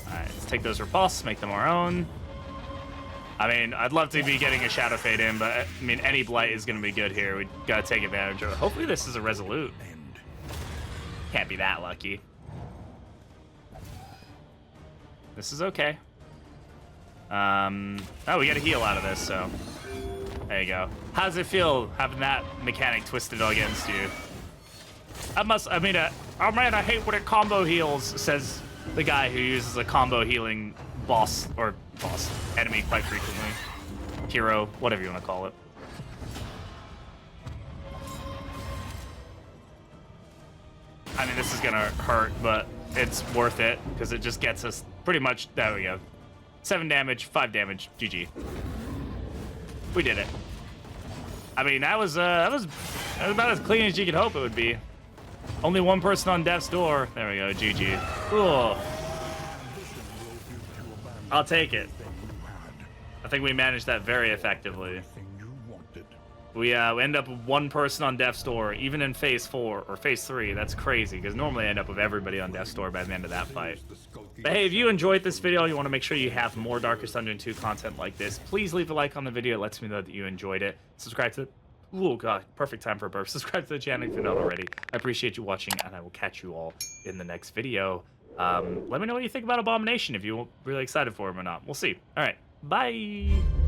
Alright, let's take those repulses, make them our own. I mean, I'd love to be getting a Shadow Fade in, but I mean, any blight is gonna be good here. We gotta take advantage of it. Hopefully this is a resolute. Can't be that lucky. This is okay. Oh, we got a heal out of this, so there you go. How does it feel having that mechanic twisted against you? Oh man, I hate when it combo heals, says the guy who uses a combo healing enemy quite frequently. Hero, whatever you want to call it. I mean, this is gonna hurt, but it's worth it because it just gets us pretty much. There we go. 7 damage, 5 damage. GG. We did it. I mean, that was about as clean as you could hope it would be. Only one person on death's door. There we go. GG. Cool. I'll take it. I think we managed that very effectively. We end up with one person on death's door, even in phase 4 or phase 3. That's crazy, because normally I end up with everybody on death's door by the end of that fight. But hey, if you enjoyed this video, you want to make sure you have more Darkest Dungeon 2 content like this, please leave a like on the video. It lets me know that you enjoyed it. Subscribe to... Oh god, perfect time for a burp. Subscribe to the channel if you're not already. I appreciate you watching, and I will catch you all in the next video. Let me know what you think about Abomination, if you're really excited for him or not. We'll see. All right, bye!